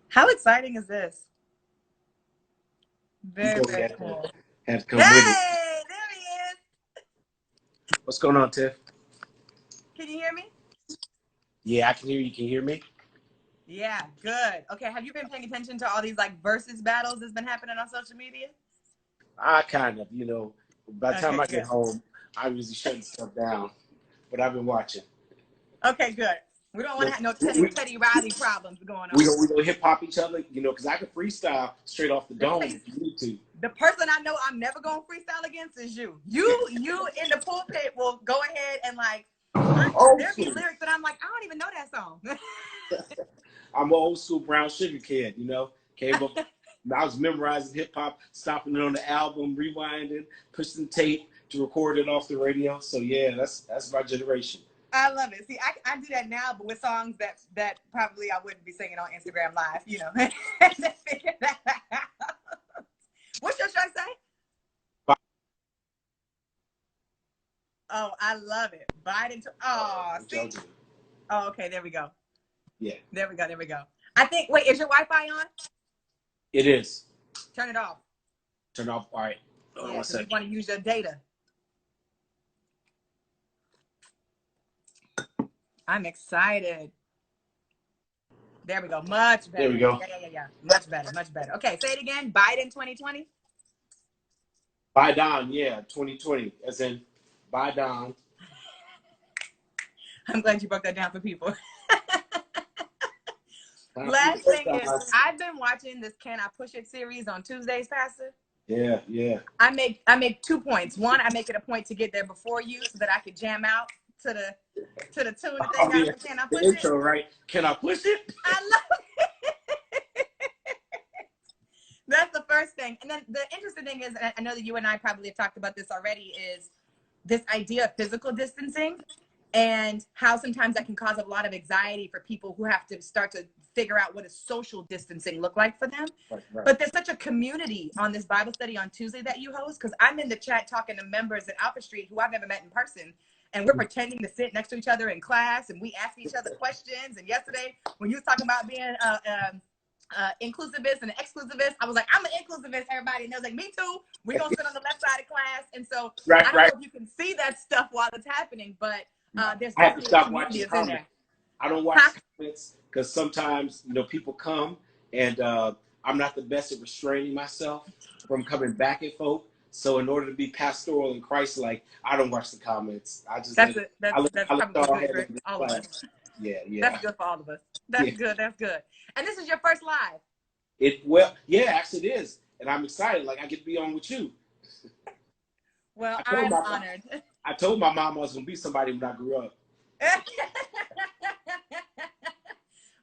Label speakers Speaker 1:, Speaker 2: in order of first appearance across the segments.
Speaker 1: How exciting is this?
Speaker 2: You
Speaker 1: Very,
Speaker 2: know we
Speaker 1: very cool.
Speaker 2: had to come with it.
Speaker 1: Hey, there he is.
Speaker 2: What's going on, Tiff?
Speaker 1: Can you hear me?
Speaker 2: Yeah, I can hear you. Can you hear me?
Speaker 1: Yeah, good. Okay, have you been paying attention to all these like versus battles that's been happening on social media?
Speaker 2: I kind of, by the time
Speaker 1: Okay,
Speaker 2: I
Speaker 1: good.
Speaker 2: get home, I usually shut stuff down. But I've been watching.
Speaker 1: Okay, good. We don't want to
Speaker 2: Look,
Speaker 1: have no
Speaker 2: we
Speaker 1: Teddy Riley problems going
Speaker 2: we
Speaker 1: on.
Speaker 2: gonna, we gonna hip hop each other, because I can freestyle straight off the
Speaker 1: Let me tell
Speaker 2: dome
Speaker 1: you,
Speaker 2: if you need to.
Speaker 1: the person I know I'm never gonna freestyle against is you. You in the pulpit will go ahead and like
Speaker 2: Old
Speaker 1: there'll be
Speaker 2: school.
Speaker 1: lyrics that I'm like, I don't even know that song.
Speaker 2: I'm an old school brown sugar kid, Came up, I was memorizing hip hop, stopping it on the album, rewinding, pushing the tape to record it off the radio. So yeah, that's my generation.
Speaker 1: I love it. See, I do that now, but with songs that probably I wouldn't be singing on Instagram Live, What's your show say? Oh, I love it. Biden. See. Oh, okay. There we go.
Speaker 2: Yeah.
Speaker 1: There we go. There we go. I think. Wait, is your Wi-Fi on?
Speaker 2: It is.
Speaker 1: Turn it off.
Speaker 2: Turn off. All right.
Speaker 1: Yeah, because you want to use your data. I'm excited. There we go. Much better.
Speaker 2: There we go.
Speaker 1: Yeah. Much better. Much better. Okay, say it again. Biden 2020.
Speaker 2: Biden, yeah, 2020, as in Biden.
Speaker 1: I'm glad you broke that down for people. Last thing is, I've been watching this "Can I Push It" series on Tuesdays, Pastor.
Speaker 2: Yeah.
Speaker 1: I make 2 points. One, I make it a point to get there before you so that I could jam out to the tune that they got.
Speaker 2: Yeah.
Speaker 1: Can I push
Speaker 2: the intro,
Speaker 1: it?
Speaker 2: right? Can I push it?
Speaker 1: I love it. That's the first thing. And then the interesting thing is, and I know that you and I probably have talked about this already, is this idea of physical distancing and how sometimes that can cause a lot of anxiety for people who have to start to figure out what does social distancing look like for them. Right. But there's such a community on this Bible study on Tuesday that you host, because I'm in the chat talking to members at Alpha Street who I've never met in person, and we're pretending to sit next to each other in class, and we ask each other questions. And yesterday, when you was talking about being inclusivist and exclusivist, I was like, I'm an inclusivist, everybody. And they was like, me too. We're going to sit on the left side of class. And so I don't know if you can see that stuff while it's happening, but there's
Speaker 2: I have to stop
Speaker 1: watching
Speaker 2: watching comments. I don't watch comments because sometimes, people come and I'm not the best at restraining myself from coming back at folk. So in order to be pastoral and Christ-like, I don't watch the comments. I just
Speaker 1: that's probably good for all of us.
Speaker 2: Yeah.
Speaker 1: That's good for all of us. That's good. That's good. And this is your first live.
Speaker 2: Actually it is. And I'm excited. Like I get to be on with you.
Speaker 1: Well, I'm honored.
Speaker 2: I told my mom I was going to be somebody when I grew up.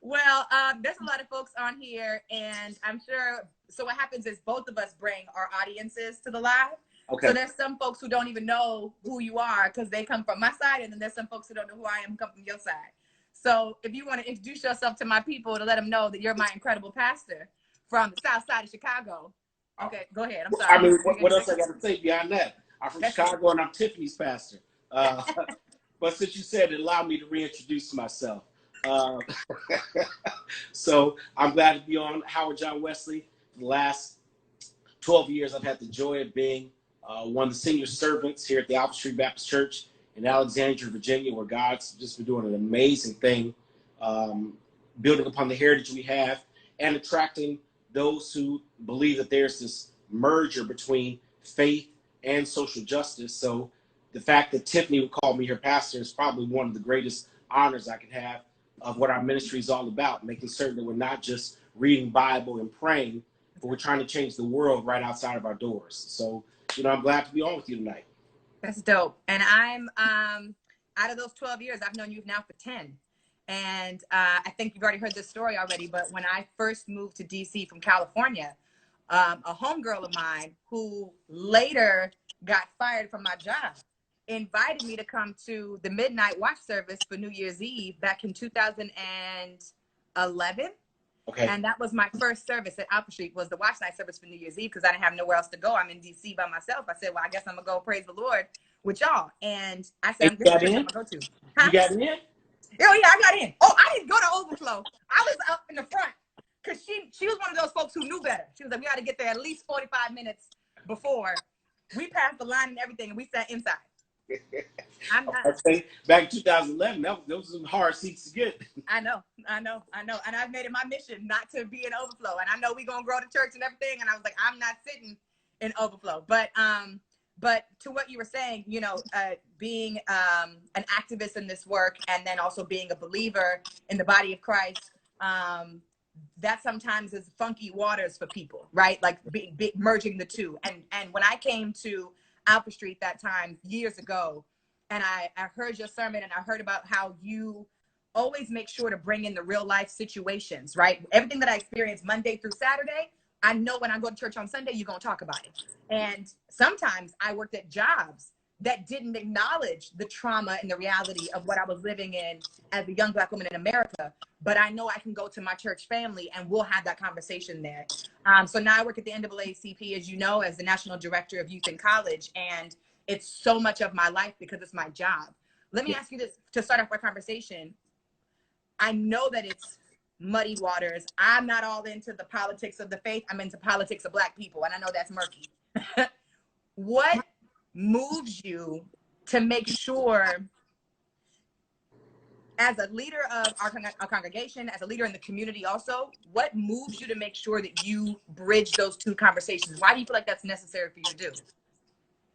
Speaker 1: Well, there's a lot of folks on here, and I'm sure. So what happens is both of us bring our audiences to the live. Okay. So there's some folks who don't even know who you are because they come from my side, and then there's some folks who don't know who I am who come from your side. So if you want to introduce yourself to my people to let them know that you're my incredible pastor from the south side of Chicago. Okay, go ahead. I'm sorry.
Speaker 2: I mean, what else I got to say beyond that? I'm from Chicago, and I'm Tiffany's pastor. But since you said it, allowed me to reintroduce myself. So I'm glad to be on Howard John Wesley. For the last 12 years, I've had the joy of being one of the senior servants here at the Alpha Street Baptist Church in Alexandria, Virginia, where God's just been doing an amazing thing, building upon the heritage we have and attracting those who believe that there's this merger between faith and social justice. So the fact that Tiffany would call me her pastor is probably one of the greatest honors I could have of what our ministry is all about, making certain that we're not just reading Bible and praying, but we're trying to change the world right outside of our doors. So, I'm glad to be on with you tonight.
Speaker 1: That's dope. And I'm, out of those 12 years, I've known you now for 10. And I think you've already heard this story already, but when I first moved to DC from California, a homegirl of mine who later got fired from my job invited me to come to the midnight watch service for New Year's Eve back in 2011. Okay. And that was my first service at Alpha Street, was the watch night service for New Year's Eve, because I didn't have nowhere else to go. I'm in DC by myself. I said, well, I guess I'm going to go praise the Lord with y'all. And I said, I'm going to go to.
Speaker 2: Huh? You got in?
Speaker 1: Oh yeah, I got in. Oh, I didn't go to overflow. I was up in the front because she was one of those folks who knew better. She was like, we got to get there at least 45 minutes before. We passed the line and everything, and we sat inside.
Speaker 2: I say back in 2011, those were some hard seats to get.
Speaker 1: I know. And I've made it my mission not to be in overflow. And I know we're gonna grow the church and everything. And I was like, I'm not sitting in overflow. But to what you were saying, you know, being an activist in this work, and then also being a believer in the body of Christ, that sometimes is funky waters for people, right? Like merging the two. And when I came to Alpha Street that time years ago, and I heard your sermon, and I heard about how you always make sure to bring in the real life situations, right? Everything that I experienced Monday through Saturday, I know when I go to church on Sunday, you're going to talk about it. And sometimes I worked at jobs that didn't acknowledge the trauma and the reality of what I was living in as a young Black woman in America. But I know I can go to my church family and we'll have that conversation there. So now I work at the NAACP, as you know, as the National Director of Youth in College. And it's so much of my life because it's my job. Let me ask you this to start off our conversation. I know that it's muddy waters. I'm not all into the politics of the faith. I'm into politics of Black people. And I know that's murky. What moves you to make sure, as a leader of our congregation, as a leader in the community also, what moves you to make sure that you bridge those two conversations? Why do you feel like that's necessary for you to do?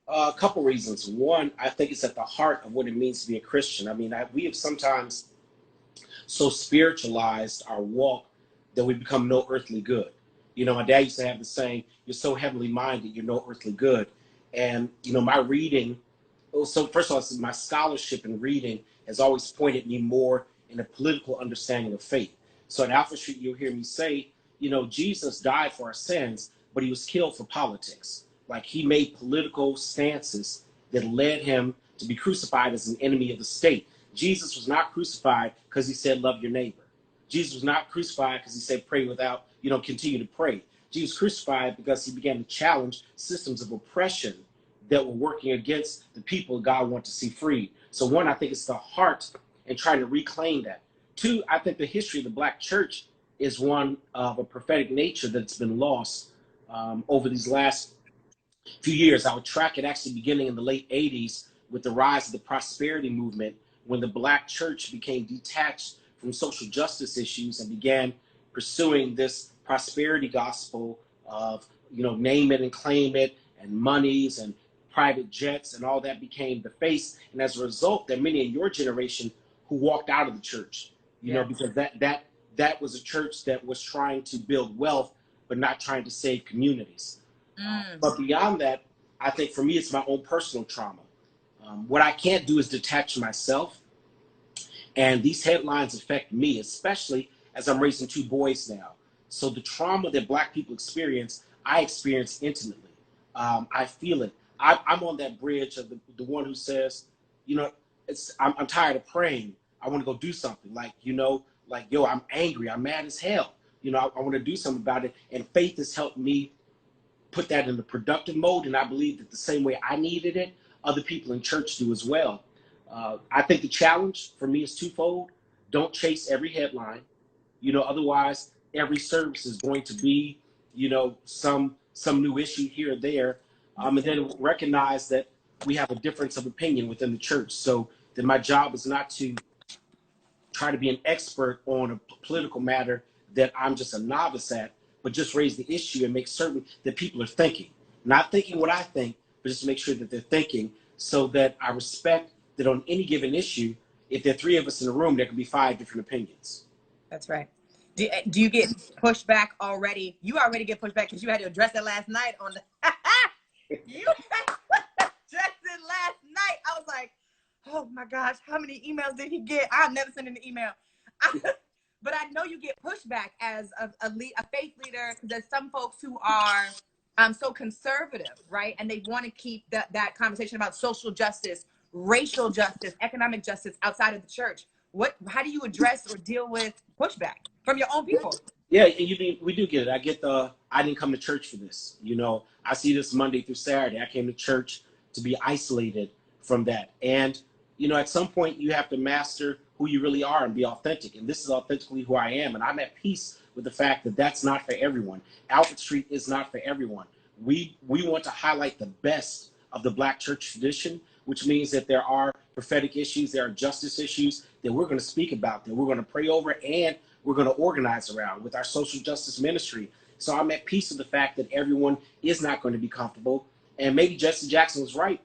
Speaker 2: A couple reasons. One, I think it's at the heart of what it means to be a Christian. I mean, we have sometimes so spiritualized our walk that we become no earthly good. You know, my dad used to have the saying, you're so heavenly minded, you're no earthly good. And, you know, my reading, so first of all, my scholarship in reading has always pointed me more in a political understanding of faith. So at Alpha Street, you'll hear me say, you know, Jesus died for our sins, but he was killed for politics. Like, he made political stances that led him to be crucified as an enemy of the state. Jesus was not crucified because he said, love your neighbor. Jesus was not crucified because he said, pray without, continue to pray. Jesus was crucified because he began to challenge systems of oppression that were working against the people God wanted to see freed. So one, I think it's the heart and trying to reclaim that. Two, I think the history of the Black church is one of a prophetic nature that's been lost over these last few years. I would track it actually beginning in the late 80s with the rise of the prosperity movement, when the Black church became detached from social justice issues and began pursuing this prosperity gospel of, name it and claim it, and monies and private jets, and all that became the face. And as a result, there are many in your generation who walked out of the church, because that was a church that was trying to build wealth, but not trying to save communities. But beyond that, I think for me, it's my own personal trauma. What I can't do is detach myself. And these headlines affect me, especially as I'm raising two boys now. So the trauma that Black people experience, I experience intimately. I feel it. I'm on that bridge of the one who says, I'm tired of praying. I want to go do something. I'm angry. I'm mad as hell. I want to do something about it. And faith has helped me put that in the productive mode. And I believe that the same way I needed it, other people in church do as well. I think the challenge for me is twofold. Don't chase every headline. Otherwise every service is going to be, some new issue here or there. And then recognize that we have a difference of opinion within the church. So then my job is not to try to be an expert on a political matter that I'm just a novice at, but just raise the issue and make certain that people are thinking. Not thinking what I think, but just make sure that they're thinking, so that I respect that on any given issue, if there are three of us in the room, there could be 5 different opinions.
Speaker 1: That's right. Do you get pushback already? You already get pushback because you had to address it last night on the... You addressed it last night. I was like, oh my gosh, how many emails did he get? I've never sent an email. But I know you get pushback as a faith leader. There's some folks who are so conservative, right? And they want to keep that conversation about social justice, racial justice, economic justice outside of the church. How do you address or deal with pushback from your own people?
Speaker 2: Yeah, and we do get it. I get I didn't come to church for this. I see this Monday through Saturday. I came to church to be isolated from that. And, at some point you have to master who you really are and be authentic. And this is authentically who I am. And I'm at peace with the fact that that's not for everyone. Alfred Street is not for everyone. We want to highlight the best of the Black church tradition, which means that there are prophetic issues, there are justice issues that we're going to speak about, that we're going to pray over, and we're going to organize around with our social justice ministry. So I'm at peace with the fact that everyone is not going to be comfortable. And maybe Jesse Jackson was right,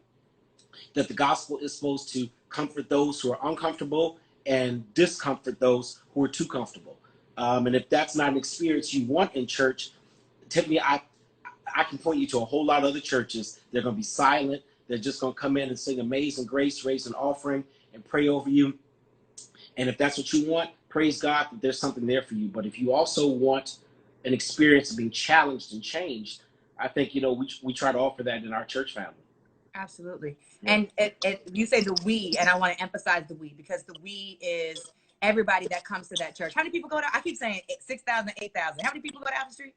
Speaker 2: that the gospel is supposed to comfort those who are uncomfortable and discomfort those who are too comfortable. And if that's not an experience you want in church, Tiffany, I can point you to a whole lot of other churches. They're going to be silent. They're just going to come in and sing Amazing Grace, raise an offering, and pray over you. And if that's what you want, praise God that there's something there for you. But if you also want an experience of being challenged and changed, I think, we try to offer that in our church family.
Speaker 1: Absolutely. Yeah. And you say the we, and I want to emphasize the we, because the we is everybody that comes to that church. How many people go to, I keep saying 6,000, 8,000. How many people go to Alfred Street?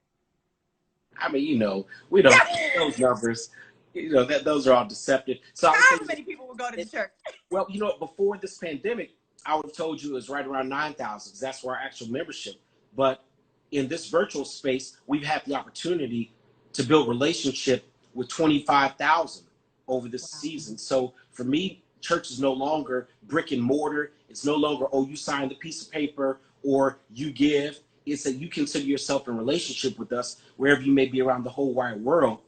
Speaker 2: I mean, we don't those numbers, those are all deceptive. So
Speaker 1: how many people will go to the church?
Speaker 2: Well, before this pandemic, I would have told you it was right around 9,000, because that's where our actual membership. But in this virtual space, we've had the opportunity to build relationship with 25,000 over this season. So for me, church is no longer brick and mortar. It's no longer, oh, you signed the piece of paper or you give. It's that you consider yourself in relationship with us wherever you may be around the whole wide world.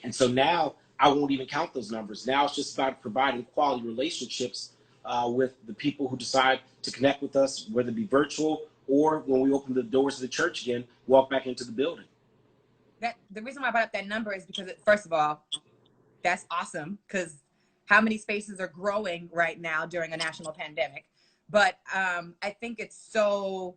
Speaker 2: And so now I won't even count those numbers. Now it's just about providing quality relationships with the people who decide to connect with us, whether it be virtual or when we open the doors of the church again, walk back into the building.
Speaker 1: The reason why I brought up that number is because, first of all, that's awesome, because how many spaces are growing right now during a national pandemic? But I think it's so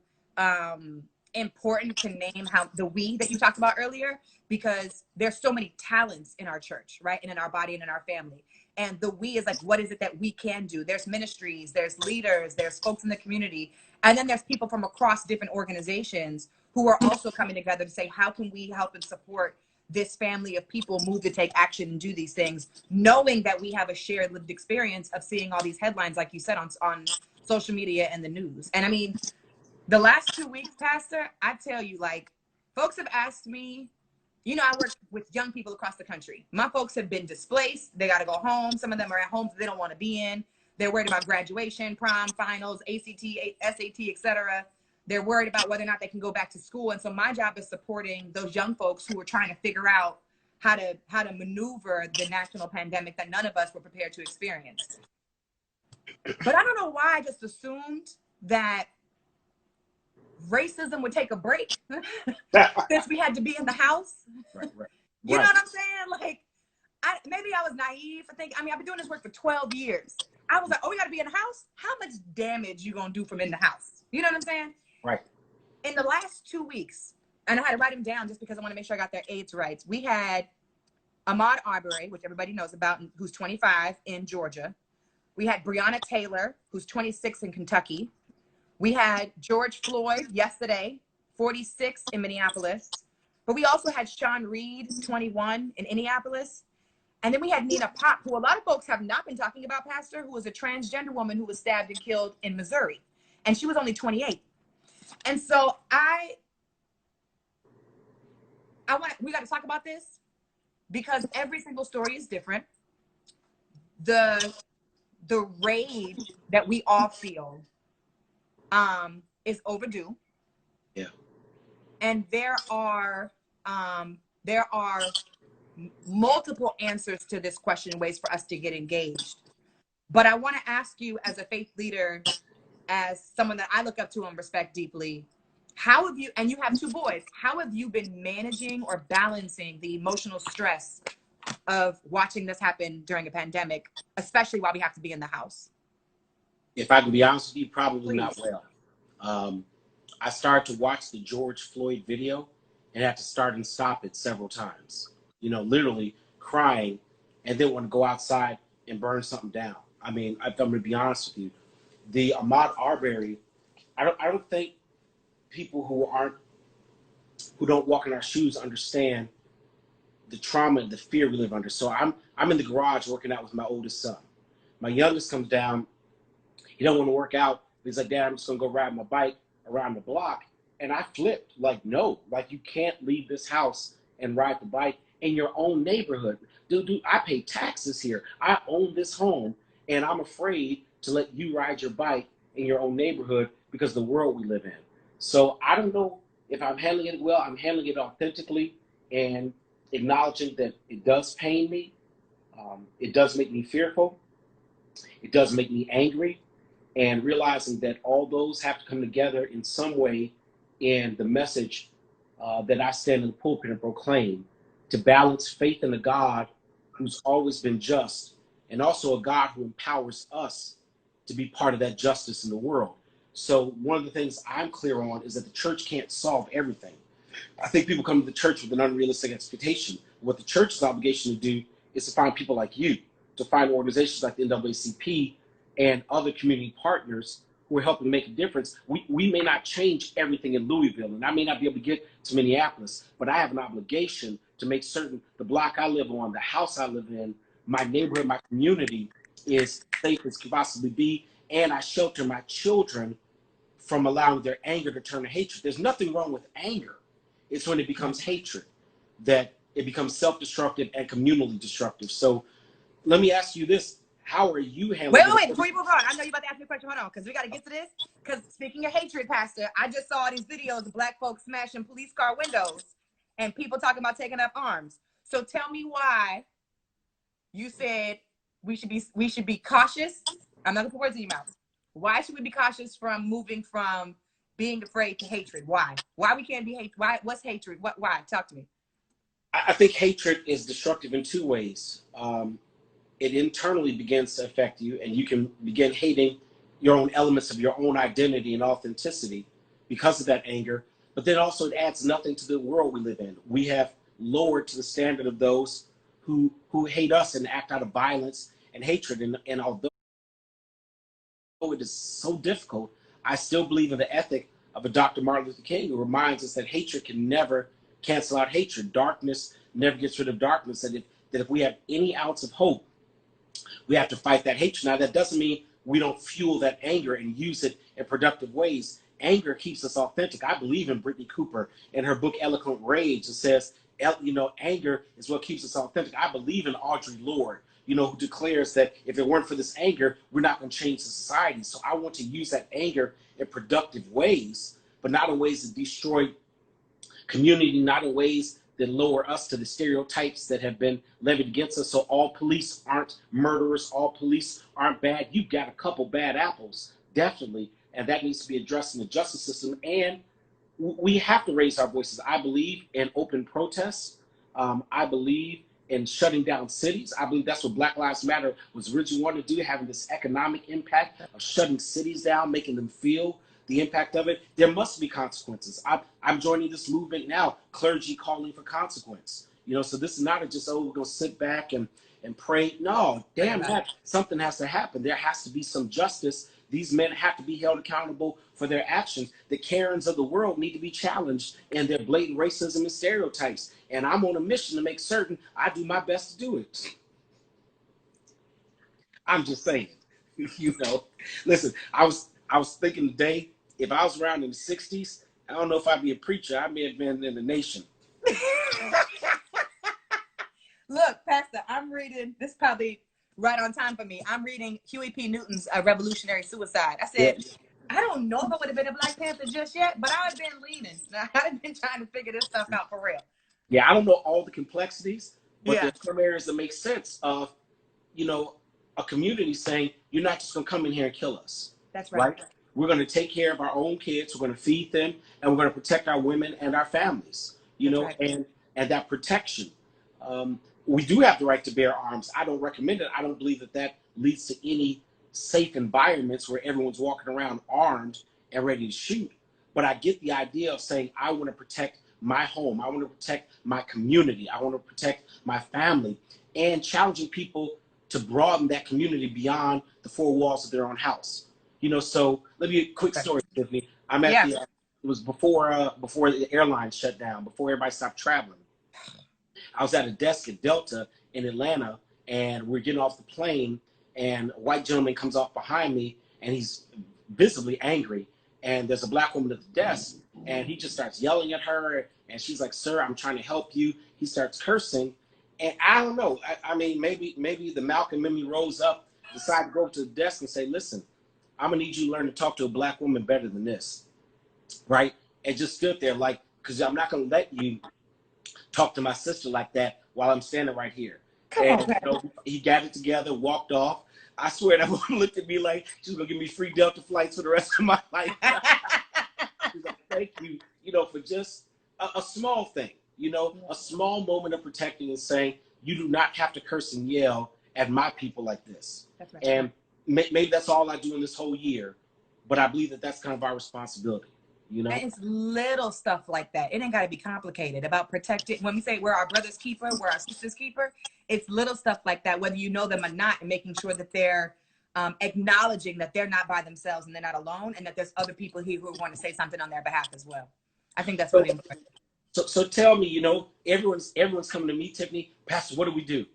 Speaker 1: important to name how the we that you talked about earlier, because there's so many talents in our church, right? And in our body and in our family. And the we is like, what is it that we can do? There's ministries, there's leaders, there's folks in the community. And then there's people from across different organizations who are also coming together to say, how can we help and support this family of people move to take action and do these things, knowing that we have a shared lived experience of seeing all these headlines, like you said, on social media and the news. And I mean, the last 2 weeks, Pastor, I tell you, like, folks have asked me, I work with young people across the country. My folks have been displaced. They got to go home. Some of them are at homes they don't want to be in. They're worried about graduation, prom, finals, ACT, SAT, etc. They're worried about whether or not they can go back to school. And so my job is supporting those young folks who are trying to figure out how to maneuver the national pandemic that none of us were prepared to experience. But I don't know why I just assumed that racism would take a break since we had to be in the house.
Speaker 2: Right.
Speaker 1: You know what I'm saying? Like, maybe I was naive for thinking, I've been doing this work for 12 years. I was like, oh, we got to be in the house? How much damage you going to do from in the house? You know what I'm saying?
Speaker 2: Right.
Speaker 1: In the last 2 weeks, and I had to write them down just because I want to make sure I got their age right. We had Ahmaud Arbery, which everybody knows about, who's 25 in Georgia. We had Breonna Taylor, who's 26 in Kentucky. We had George Floyd yesterday, 46 in Minneapolis. But we also had Sean Reed, 21 in Indianapolis. And then we had Nina Pop, who a lot of folks have not been talking about, Pastor, who was a transgender woman who was stabbed and killed in Missouri. And she was only 28. And so we got to talk about this because every single story is different. The rage that we all feel is overdue.
Speaker 2: Yeah.
Speaker 1: And there are multiple answers to this question and ways for us to get engaged. But I want to ask you, as a faith leader, as someone that I look up to and respect deeply, how have you, and you have 2 boys, how have you been managing or balancing the emotional stress of watching this happen during a pandemic, especially while we have to be in the house?
Speaker 2: If I can be honest with you, probably
Speaker 1: Please.
Speaker 2: not well. I started to watch the George Floyd video and had to start and stop it several times. Literally crying, and then want to go outside and burn something down. I mean, I'm going to be honest with you. The Ahmaud Arbery, I don't think people who don't walk in our shoes understand the trauma and the fear we live under. So I'm in the garage working out with my oldest son. My youngest comes down He don't want to work out. He's like, Dad, I'm just going to go ride my bike around the block. And I flipped, like, no, like, you can't leave this house and ride the bike in your own neighborhood. Dude, I pay taxes here. I own this home, and I'm afraid to let you ride your bike in your own neighborhood because of the world we live in. So I don't know if I'm handling it well. I'm handling it authentically and acknowledging that it does pain me. It does make me fearful. It does make me angry. And realizing that all those have to come together in some way in the message that I stand in the pulpit and proclaim, to balance faith in a God who's always been just, and also a God who empowers us to be part of that justice in the world. So one of the things I'm clear on is that the church can't solve everything. I think people come to the church with an unrealistic expectation. What the church's obligation to do is to find people like you, to find organizations like the NAACP and other community partners who are helping make a difference. We may not change everything in Louisville, and I may not be able to get to Minneapolis, but I have an obligation to make certain the block I live on, the house I live in, my neighborhood, my community is safe as can possibly be, and I shelter my children from allowing their anger to turn to hatred. There's nothing wrong with anger. It's when it becomes hatred that it becomes self-destructive and communally destructive. So let me ask you this. How are you handling
Speaker 1: Wait, before you move on, I know you're about to ask me a question. Hold on, because we got to get to this. Because speaking of hatred, Pastor, I just saw these videos of black folks smashing police car windows and people talking about taking up arms. So tell me why you said we should be cautious. I'm not going to put words in your mouth. Why should we be cautious from moving from being afraid to hatred? Why? Why we can't be hate? Why? What's hatred? Why? Talk to me.
Speaker 2: I think hatred is destructive in two ways. It internally begins to affect you, and you can begin hating your own elements of your own identity and authenticity because of that anger. But then also it adds nothing to the world we live in. We have lowered to the standard of those who hate us and act out of violence and hatred. And although it is so difficult, I still believe in the ethic of a Dr. Martin Luther King, who reminds us that hatred can never cancel out hatred. Darkness never gets rid of darkness. And that if we have any ounce of hope, we have to fight that hatred. Now, that doesn't mean we don't fuel that anger and use it in productive ways. Anger keeps us authentic. I believe in Brittany Cooper in her book, Eloquent Rage. It says, anger is what keeps us authentic. I believe in Audre Lorde, who declares that if it weren't for this anger, we're not going to change the society. So I want to use that anger in productive ways, but not in ways that destroy community, not in ways that lower us to the stereotypes that have been levied against us. So all police aren't murderers, all police aren't bad. You've got a couple bad apples, definitely, and that needs to be addressed in the justice system. And we have to raise our voices. I believe in open protests. I believe in shutting down cities. I believe that's what Black Lives Matter was originally wanted to do, having this economic impact of shutting cities down, making them feel the impact of it. There must be consequences. I'm joining this movement now, clergy calling for consequence. So this is not just, we're going to sit back and pray. No, damn that. Something has to happen. There has to be some justice. These men have to be held accountable for their actions. The Karens of the world need to be challenged in their blatant racism and stereotypes. And I'm on a mission to make certain I do my best to do it. I'm just saying, Listen, I was thinking today, if I was around in the 60s, I don't know if I'd be a preacher. I may have been in the nation.
Speaker 1: Look, Pastor, I'm reading, this is probably right on time for me. I'm reading Huey P. Newton's Revolutionary Suicide. I said, yeah. I don't know if I would have been a Black Panther just yet, but I've been leaning. I've been trying to figure this stuff out for real.
Speaker 2: Yeah, I don't know all the complexities, but there's some areas that make sense of, a community saying, you're not just going to come in here and kill us.
Speaker 1: That's right.
Speaker 2: We're going to take care of our own kids. We're going to feed them, and we're going to protect our women and our families, right. and that protection. We do have the right to bear arms. I don't recommend it. I don't believe that leads to any safe environments where everyone's walking around armed and ready to shoot. But I get the idea of saying, I want to protect my home. I want to protect my community. I want to protect my family, and challenging people to broaden that community beyond the four walls of their own house. So let me a quick story, Tiffany. I'm at it was before the airlines shut down, before everybody stopped traveling. I was at a desk at Delta in Atlanta, and we're getting off the plane, and a white gentleman comes off behind me, and he's visibly angry. And there's a black woman at the desk, and he just starts yelling at her. And she's like, "Sir, I'm trying to help you." He starts cursing. And I don't know. I mean, maybe the Malcolm in me rose up, decided to go up to the desk and say, "Listen, I'm going to need you to learn to talk to a black woman better than this." Right? And just stood there like, because I'm not going to let you talk to my sister like that while I'm standing right here.
Speaker 1: Come
Speaker 2: And
Speaker 1: on, Pat.
Speaker 2: he got it together, walked off. I swear that woman looked at me like she's going to give me free Delta flights for the rest of my life. She's like, "Thank you, for just a small thing, a small moment of protecting and saying, you do not have to curse and yell at my people like this."
Speaker 1: That's right.
Speaker 2: And maybe that's all I do in this whole year, but I believe that that's kind of our responsibility,
Speaker 1: And it's little stuff like that. It ain't got to be complicated about protecting. When we say we're our brother's keeper, we're our sister's keeper, it's little stuff like that, whether you know them or not, and making sure that they're acknowledging that they're not by themselves and they're not alone, and that there's other people here who want to say something on their behalf as well. I think that's really important.
Speaker 2: So tell me, everyone's coming to me, Tiffany, Pastor, what do we do?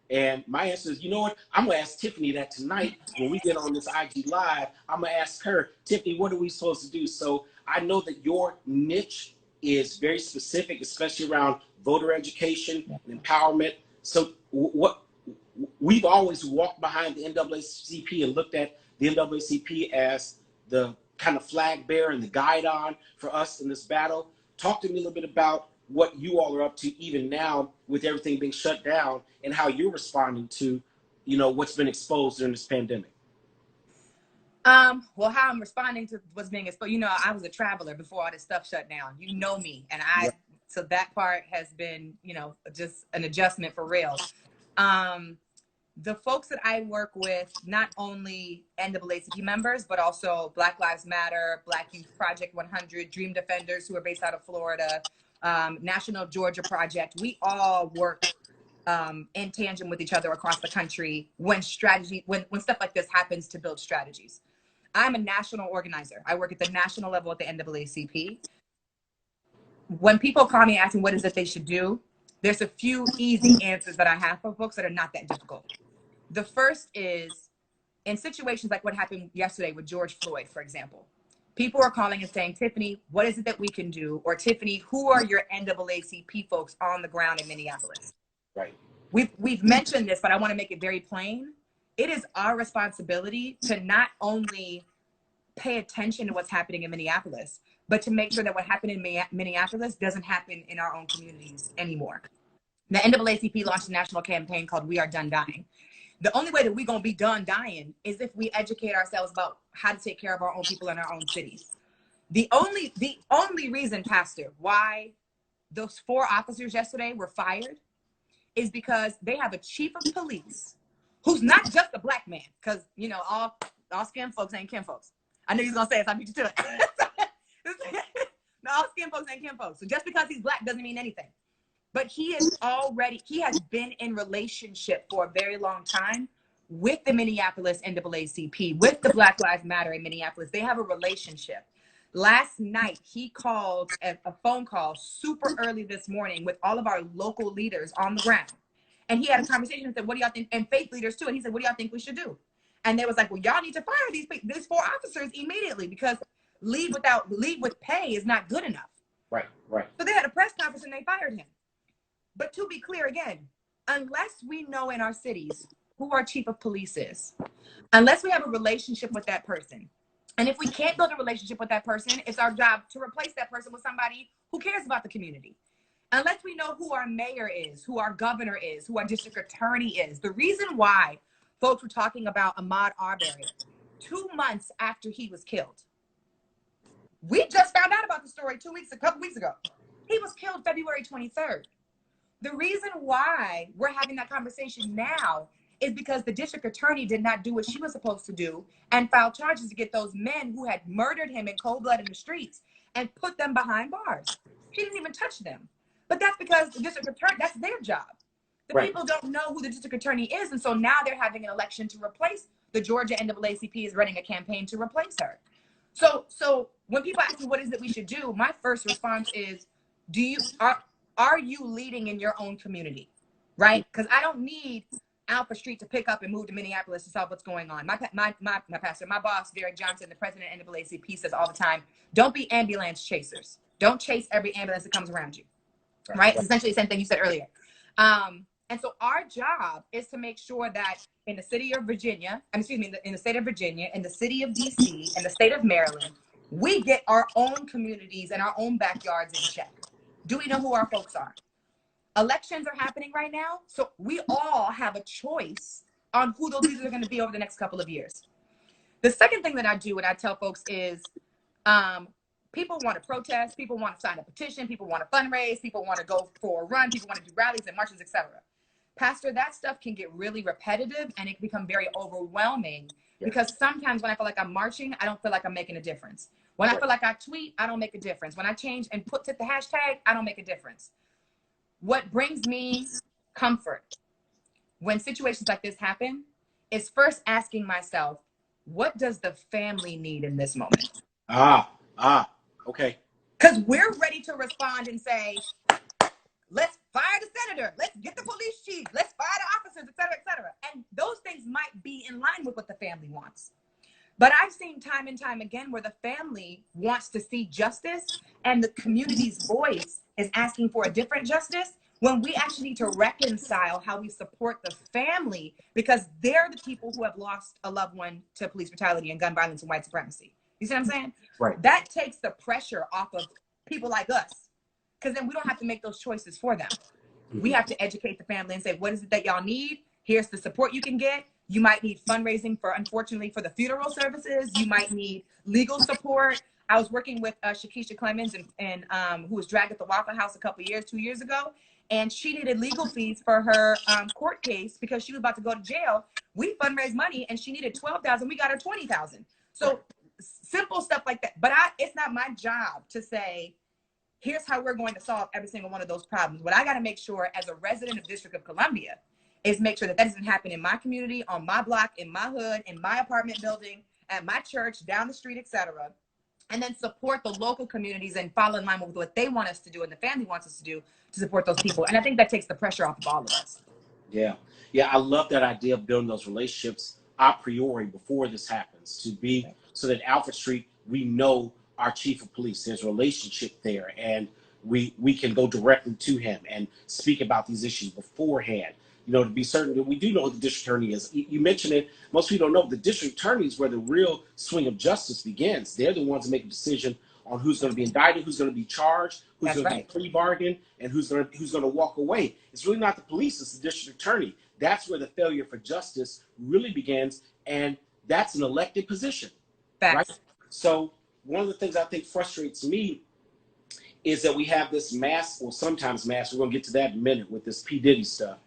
Speaker 2: And my answer is, you know what? I'm going to ask Tiffany that tonight when we get on this IG Live. I'm going to ask her, Tiffany, what are we supposed to do? So I know that your niche is very specific, especially around voter education and empowerment. So what we've always walked behind the NAACP and looked at the NAACP as the kind of flag bearer and the guidon for us in this battle. Talk to me a little bit about what you all are up to even now with everything being shut down and how you're responding to, what's been exposed during this pandemic.
Speaker 1: Well, how I'm responding to what's being exposed, I was a traveler before all this stuff shut down. You know me. And so that part has been, just an adjustment for real. The folks that I work with, not only NAACP members, but also Black Lives Matter, Black Youth Project 100, Dream Defenders, who are based out of Florida, National Georgia Project. We all work in tandem with each other across the country when stuff like this happens, to build strategies. I'm a national organizer. I work at the national level at the NAACP. When people call me asking what is it they should do, there's a few easy answers that I have for folks that are not that difficult. The first is, in situations like what happened yesterday with George Floyd, for example, people are calling and saying, Tiffany, what is it that we can do? Or Tiffany, who are your NAACP folks on the ground in Minneapolis?
Speaker 2: Right.
Speaker 1: We've mentioned this, but I want to make it very plain. It is our responsibility to not only pay attention to what's happening in Minneapolis, but to make sure that what happened in Minneapolis doesn't happen in our own communities anymore. The NAACP launched a national campaign called We Are Done Dying. The only way that we're going to be done dying is if we educate ourselves about how to take care of our own people in our own cities. The only reason, Pastor, why those 4 officers yesterday were fired is because they have a chief of police who's not just a black man, because, all skin folks ain't kin folks. I knew he was going to say it, so I beat you to it. No, all skin folks ain't kin folks. So just because he's black doesn't mean anything. But he has been in relationship for a very long time with the Minneapolis NAACP, with the Black Lives Matter in Minneapolis. They have a relationship. Last night, he called a phone call super early this morning with all of our local leaders on the ground. And he had a conversation and said, what do y'all think? And faith leaders too. And he said, what do y'all think we should do? And they was like, well, y'all need to fire these 4 officers immediately, because leave with pay is not good enough.
Speaker 2: Right.
Speaker 1: So they had a press conference and they fired him. But to be clear again, unless we know in our cities who our chief of police is, unless we have a relationship with that person, and if we can't build a relationship with that person, it's our job to replace that person with somebody who cares about the community. Unless we know who our mayor is, who our governor is, who our district attorney is. The reason why folks were talking about Ahmaud Arbery 2 months after he was killed. We just found out about the story a couple weeks ago. He was killed February 23rd. The reason why we're having that conversation now is because the district attorney did not do what she was supposed to do and filed charges to get those men who had murdered him in cold blood in the streets and put them behind bars. She didn't even touch them. But that's because the district attorney, that's their job. The people don't know who the district attorney is. And so now they're having an election to replace the Georgia NAACP is running a campaign to replace her. So when people ask me what is it we should do, my first response is, are you leading in your own community? Right? Because I don't need Alpha Street to pick up and move to Minneapolis to solve what's going on. My pastor, my boss, Derek Johnson, the president of NAACP, says all the time, don't be ambulance chasers. Don't chase every ambulance that comes around you, right? It's essentially the same thing you said earlier. And so our job is to make sure that in the city of Virginia, in the state of Virginia, in the city of DC, in the state of Maryland, we get our own communities and our own backyards in check. Do we know who our folks are? Elections are happening right now, so we all have a choice on who those leaders are going to be over the next couple of years. The second thing that I do and I tell folks is people want to protest, people want to sign a petition, people want to fundraise, people want to go for a run, people want to do rallies and marches, etc. Pastor, that stuff can get really repetitive and it can become very overwhelming because sometimes when I feel like I'm marching, I don't feel like I'm making a difference. When I feel like I tweet, I don't make a difference. When I change and put the hashtag, I don't make a difference. What brings me comfort when situations like this happen is first asking myself, what does the family need in this moment?
Speaker 2: Okay.
Speaker 1: Because we're ready to respond and say, let's fire the senator, let's get the police chief, let's fire the officers, et cetera, et cetera. And those things might be in line with what the family wants. But I've seen time and time again where the family wants to see justice and the community's voice is asking for a different justice when we actually need to reconcile how we support the family because they're the people who have lost a loved one to police brutality and gun violence and white supremacy. You see what I'm saying?
Speaker 2: Right.
Speaker 1: That takes the pressure off of people like us because then we don't have to make those choices for them. We have to educate the family and say, what is it that y'all need? Here's the support you can get. You might need fundraising unfortunately, for the funeral services. You might need legal support. I was working with Shakisha Clemens, who was dragged at the Waffle House 2 years ago. And she needed legal fees for her court case because she was about to go to jail. We fundraised money and she needed $12,000. We got her $20,000. So simple stuff like that. But it's not my job to say, here's how we're going to solve every single one of those problems. What I got to make sure as a resident of District of Columbia is make sure that doesn't happen in my community, on my block, in my hood, in my apartment building, at my church, down the street, etc. And then support the local communities and follow in line with what they want us to do and the family wants us to do to support those people. And I think that takes the pressure off of all of us. Yeah,
Speaker 2: I love that idea of building those relationships a priori before this happens to be so that Alfred Street, we know our chief of police, there's a relationship there and we can go directly to him and speak about these issues beforehand. To be certain that we do know who the district attorney is. You mentioned it. Most people don't know the district attorney is where the real swing of justice begins. They're the ones that make a decision on who's going to be indicted, who's going to be charged, who's going to be plea bargained, and who's going to walk away. It's really not the police; it's the district attorney. That's where the failure for justice really begins, and that's an elected position, right? So one of the things I think frustrates me is that we have this sometimes mass. We're going to get to that in a minute with this P. Diddy stuff.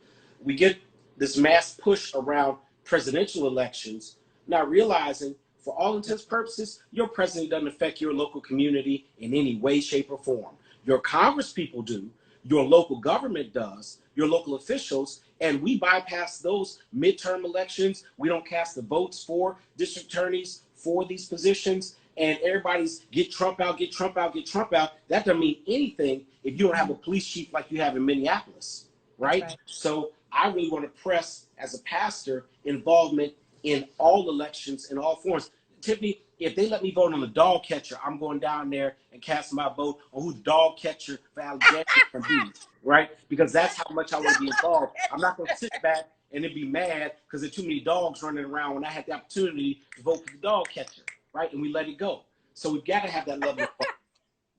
Speaker 2: We get this mass push around presidential elections, not realizing for all intents and purposes, your president doesn't affect your local community in any way, shape, or form. Your Congress people do, your local government does, your local officials, and we bypass those midterm elections. We don't cast the votes for district attorneys for these positions, and everybody's get Trump out, get Trump out, get Trump out. That doesn't mean anything if you don't have a police chief like you have in Minneapolis, right? So I really want to press, as a pastor, involvement in all elections in all forms. Tiffany, if they let me vote on the dog catcher, I'm going down there and casting my vote on who the dog catcher for Alexandria can be, right? Because that's how much I want to be involved. I'm not going to sit back and then be mad because there are too many dogs running around when I had the opportunity to vote for the dog catcher, right? And we let it go. So we've got to have that level of fun,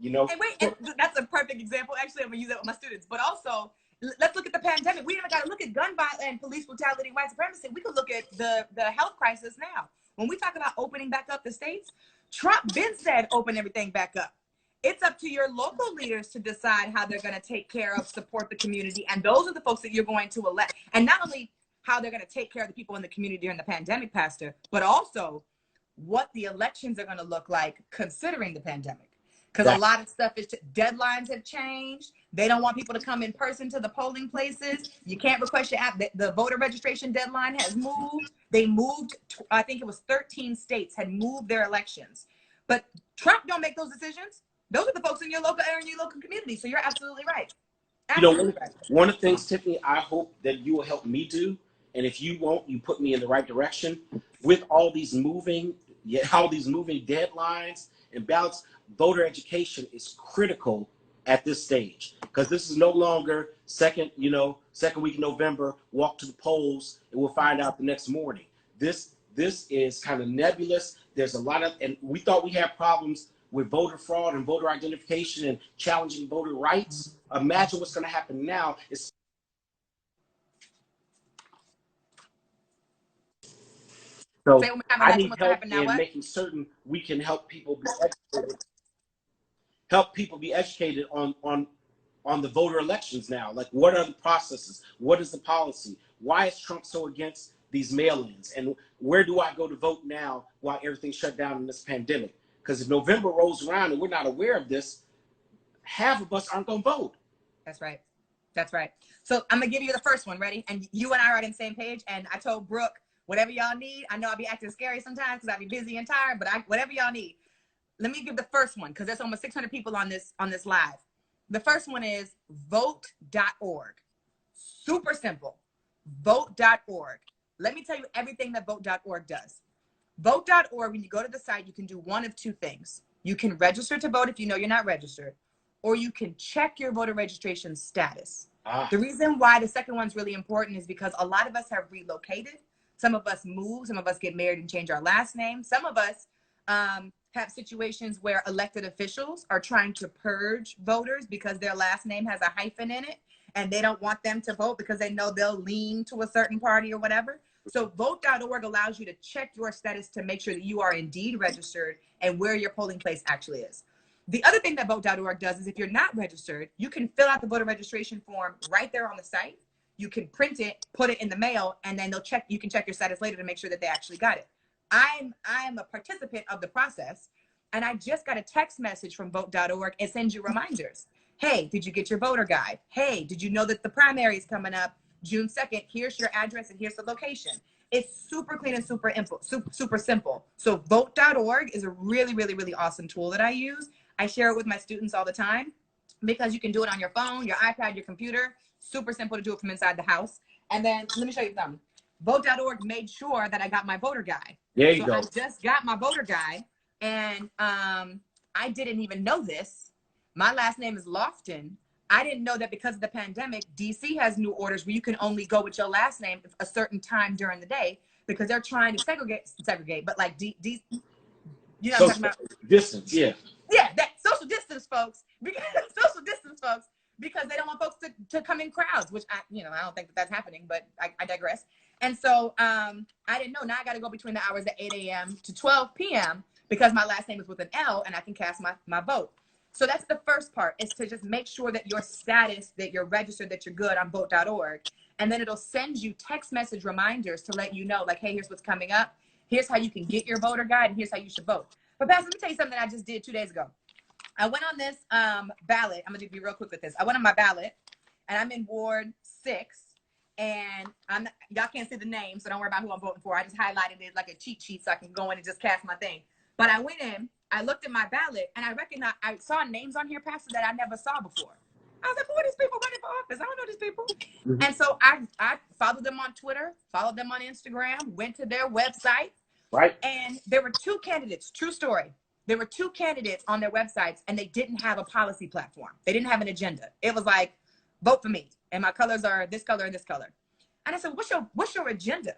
Speaker 1: And that's a perfect example. Actually, I'm going to use that with my students. But also, let's look at the pandemic. We even got to look at gun violence and police brutality and white supremacy. We could look at the health crisis now. When we talk about opening back up the states, Trump been said open everything back up. It's up to your local leaders to decide how they're going to take care of, support the community. And those are the folks that you're going to elect. And not only how they're going to take care of the people in the community during the pandemic, Pastor, but also what the elections are going to look like considering the pandemic. Because a lot of stuff deadlines have changed. They don't want people to come in person to the polling places. You can't request your app. The voter registration deadline has moved. They moved, I think it was 13 states had moved their elections. But Trump don't make those decisions. Those are the folks in your local area, in your local community. So you're absolutely right.
Speaker 2: One of the things, Tiffany, I hope that you will help me do And if you won't, you put me in the right direction. With all these moving deadlines and ballots, voter education is critical at this stage, because this is no longer second week in November, walk to the polls and we'll find out the next morning. This is kind of nebulous. There's a lot of, and we thought we had problems with voter fraud and voter identification and challenging voter rights. Imagine what's going to happen now. So I need help in making certain we can help people be educated on the voter elections now. Like, what are the processes? What is the policy? Why is Trump so against these mail-ins? And where do I go to vote now while everything's shut down in this pandemic? Because if November rolls around and we're not aware of this, half of us aren't going to vote.
Speaker 1: That's right. That's right. So I'm going to give you the first one. Ready? And you and I are on the same page. And I told Brooke, whatever y'all need. I know I'll be acting scary sometimes because I'll be busy and tired, but whatever y'all need. Let me give the first one, because there's almost 600 people on this live. The first one is vote.org. Super simple. Vote.org. Let me tell you everything that vote.org does. Vote.org, when you go to the site, you can do one of two things. You can register to vote if you know you're not registered, or you can check your voter registration status. The reason why the second one's really important is because a lot of us have relocated. Some of us move. Some of us get married and change our last name. Some of us have situations where elected officials are trying to purge voters because their last name has a hyphen in it and they don't want them to vote because they know they'll lean to a certain party or whatever. So vote.org allows you to check your status to make sure that you are indeed registered and where your polling place actually is. The other thing that vote.org does is if you're not registered, you can fill out the voter registration form right there on the site. You can print it, put it in the mail, and then you can check your status later to make sure that they actually got it. I'm a participant of the process, and I just got a text message from vote.org. It sends you reminders. Hey, did you get your voter guide? Hey, did you know that the primary is coming up June 2nd? Here's your address and here's the location. It's super clean and super simple. So vote.org is a really, really, really awesome tool that I use. I share it with my students all the time because you can do it on your phone, your iPad, your computer. Super simple to do it from inside the house. And then let me show you something. Vote.org made sure that I got my voter guide.
Speaker 2: There you go.
Speaker 1: I just got my voter guide, and I didn't even know this. My last name is Lofton. I didn't know that because of the pandemic, DC has new orders where you can only go with your last name a certain time during the day because they're trying to segregate. But like, you know what I'm talking about?
Speaker 2: Distance, yeah.
Speaker 1: Yeah, that social distance, folks. Because they don't want folks to come in crowds, which I don't think that's happening, but I digress. And so I didn't know. Now I got to go between the hours of 8 a.m. to 12 p.m. because my last name is with an L and I can cast my vote. So that's the first part, is to just make sure that your status, that you're registered, that you're good on vote.org. And then it'll send you text message reminders to let you know, like, hey, here's what's coming up. Here's how you can get your voter guide, and here's how you should vote. But Pastor, let me tell you something that I just did 2 days ago. I went on this ballot. I'm going to be real quick with this. I went on my ballot, and I'm in Ward 6. And y'all can't see the name, so don't worry about who I'm voting for. I just highlighted it like a cheat sheet so I can go in and just cast my thing. But I went in, I looked at my ballot, and I saw names on here, Pastor, that I never saw before. I was like, who are these people running for office? I don't know these people. Mm-hmm. And so I followed them on Twitter, followed them on Instagram, went to their website.
Speaker 2: Right.
Speaker 1: And there were two candidates, true story. There were two candidates on their websites, and they didn't have a policy platform. They didn't have an agenda. It was like, vote for me, and my colors are this color and this color. And I said, what's your agenda?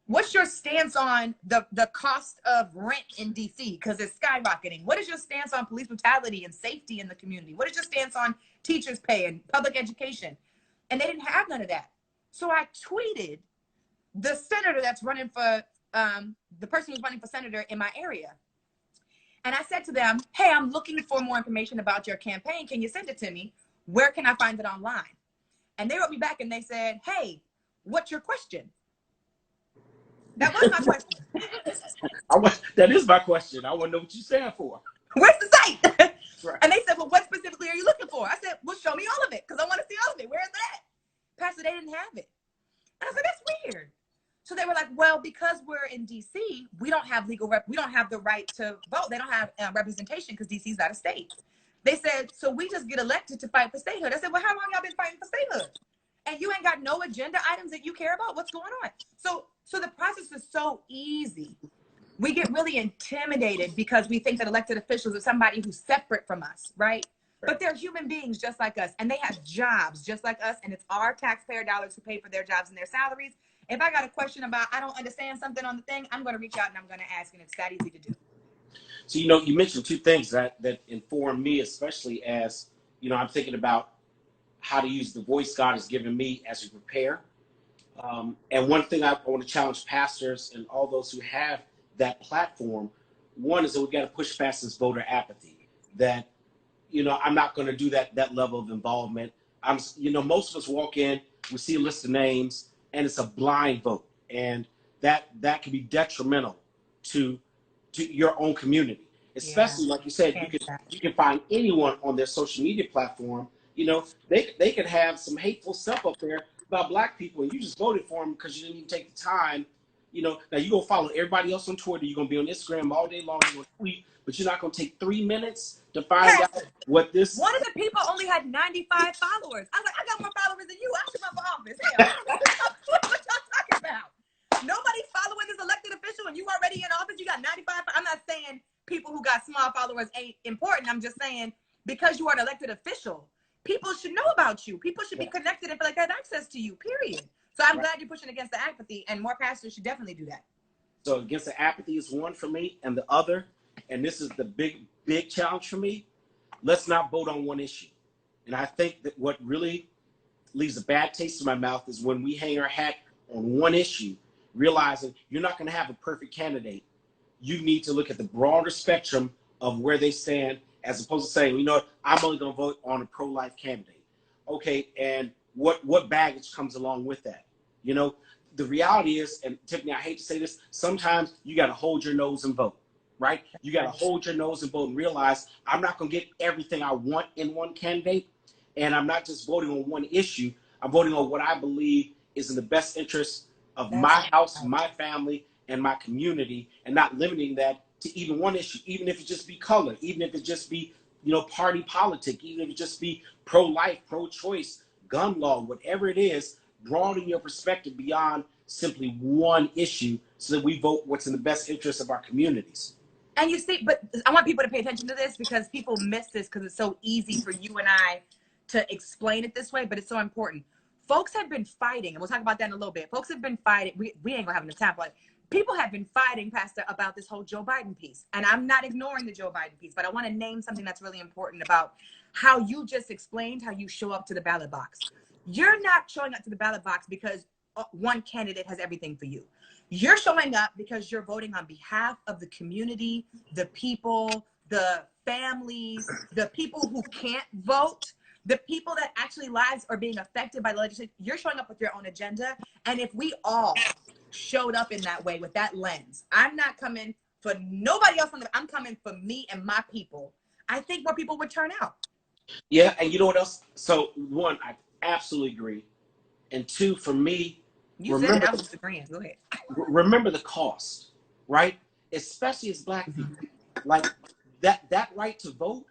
Speaker 1: What's your stance on the cost of rent in DC because it's skyrocketing? What is your stance on police brutality and safety in the community? What is your stance on teachers' pay and public education? And they didn't have none of that. So I tweeted the senator that's running for the person who's running for senator in my area. And I said to them, hey, I'm looking for more information about your campaign. Can you send it to me? Where can I find it online? And they wrote me back and they said, hey, what's your question? That was my question.
Speaker 2: That is my question. I want to know what you stand for.
Speaker 1: Where's the site?
Speaker 2: Right.
Speaker 1: And they said, well, what specifically are you looking for? I said, well, show me all of it because I want to see all of it. Where is that? Pastor, they didn't have it. And I said, that's weird. So they were like, well, because we're in DC, we don't have we don't have the right to vote. They don't have representation because DC is not a state. They said, so we just get elected to fight for statehood. I said, well, how long y'all been fighting for statehood? and you ain't got no agenda items that you care about? What's going on? So the process is so easy. We get really intimidated because we think that elected officials are somebody who's separate from us, right? But they're human beings just like us, and they have jobs just like us, and it's our taxpayer dollars who pay for their jobs and their salaries. If I got a question about, I don't understand something on the thing, I'm going to reach out and I'm going to ask, and it's that easy to do.
Speaker 2: So, you mentioned two things that inform me, especially as, I'm thinking about how to use the voice God has given me as we prepare. And one thing I want to challenge pastors and all those who have that platform, one is that we've got to push past this voter apathy, that, I'm not going to do that level of involvement. Most of us walk in, we see a list of names, and it's a blind vote. And that can be detrimental to your own community, especially like you said, you can find anyone on their social media platform. They could have some hateful stuff up there about Black people, and you just voted for them because you didn't even take the time. Now you're gonna follow everybody else on Twitter, you're gonna be on Instagram all day long, you're gonna tweet, but you're not gonna take 3 minutes to find out what this.
Speaker 1: One of the people only had 95 followers. I was like, I got more followers than you. I should run for office. Hell, what y'all talking about? Nobody's following this elected official, and you already in office. You got 95. I'm not saying people who got small followers ain't important. I'm just saying because you are an elected official, people should know about you. People should be connected and feel like they have access to you, period. So I'm glad you're pushing against the apathy, and more pastors should definitely do that.
Speaker 2: So against the apathy is one for me, and the other, and this is the big challenge for me, let's not vote on one issue. And I think that what really leaves a bad taste in my mouth is when we hang our hat on one issue, realizing you're not going to have a perfect candidate. You need to look at the broader spectrum of where they stand, as opposed to saying, I'm only going to vote on a pro-life candidate. Okay, and what baggage comes along with that? The reality is, and Tiffany, I hate to say this, sometimes you got to hold your nose and vote, right? You got to hold your nose and vote and realize I'm not going to get everything I want in one candidate, and I'm not just voting on one issue. I'm voting on what I believe is in the best interest of my house, my family, and my community, and not limiting that to even one issue, even if it just be color, even if it just be, party politic, even if it just be pro-life, pro-choice, gun law, whatever it is, broaden your perspective beyond simply one issue so that we vote what's in the best interest of our communities.
Speaker 1: And you see, but I want people to pay attention to this because people miss this because it's so easy for you and I to explain it this way, but it's so important. Folks have been fighting, and we'll talk about that in a little bit. Folks have been fighting. We ain't gonna have enough time for it. People have been fighting, Pastor, about this whole Joe Biden piece. And I'm not ignoring the Joe Biden piece, but I want to name something that's really important about how you just explained how you show up to the ballot box. You're not showing up to the ballot box because one candidate has everything for you. You're showing up because you're voting on behalf of the community, the people, the families, the people who can't vote, the people that actually lives are being affected by the legislation. You're showing up with your own agenda. And if we all showed up in that way with that lens, I'm not coming for nobody else I'm coming for me and my people, I think more people would turn out.
Speaker 2: Yeah, and you know what else? So one, I absolutely agree. And two, for me,
Speaker 1: said I was agreeing. Go ahead.
Speaker 2: Remember the cost, right? Especially as Black people. Like that right to vote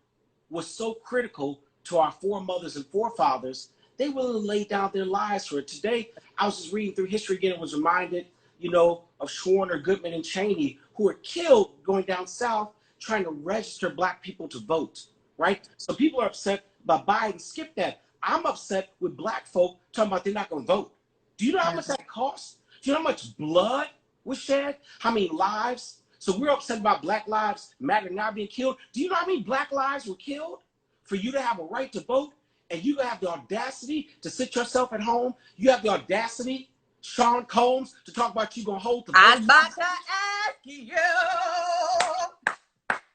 Speaker 2: was so critical to our foremothers and forefathers. They willing to lay down their lives for it. Today, I was just reading through history again and was reminded, of Schwerner, Goodman, and Cheney, who were killed going down south trying to register Black people to vote, right? So people are upset by Biden. Skip that. I'm upset with Black folk talking about they're not going to vote. Do you know how much that costs? Do you know how much blood was shed? How many lives? So we're upset about Black lives matter not being killed. Do you know how many Black lives were killed for you to have a right to vote? And you have the audacity to sit yourself at home. You have the audacity, Sean Combs, to talk about you going to hold the vote.
Speaker 1: I was about to ask you.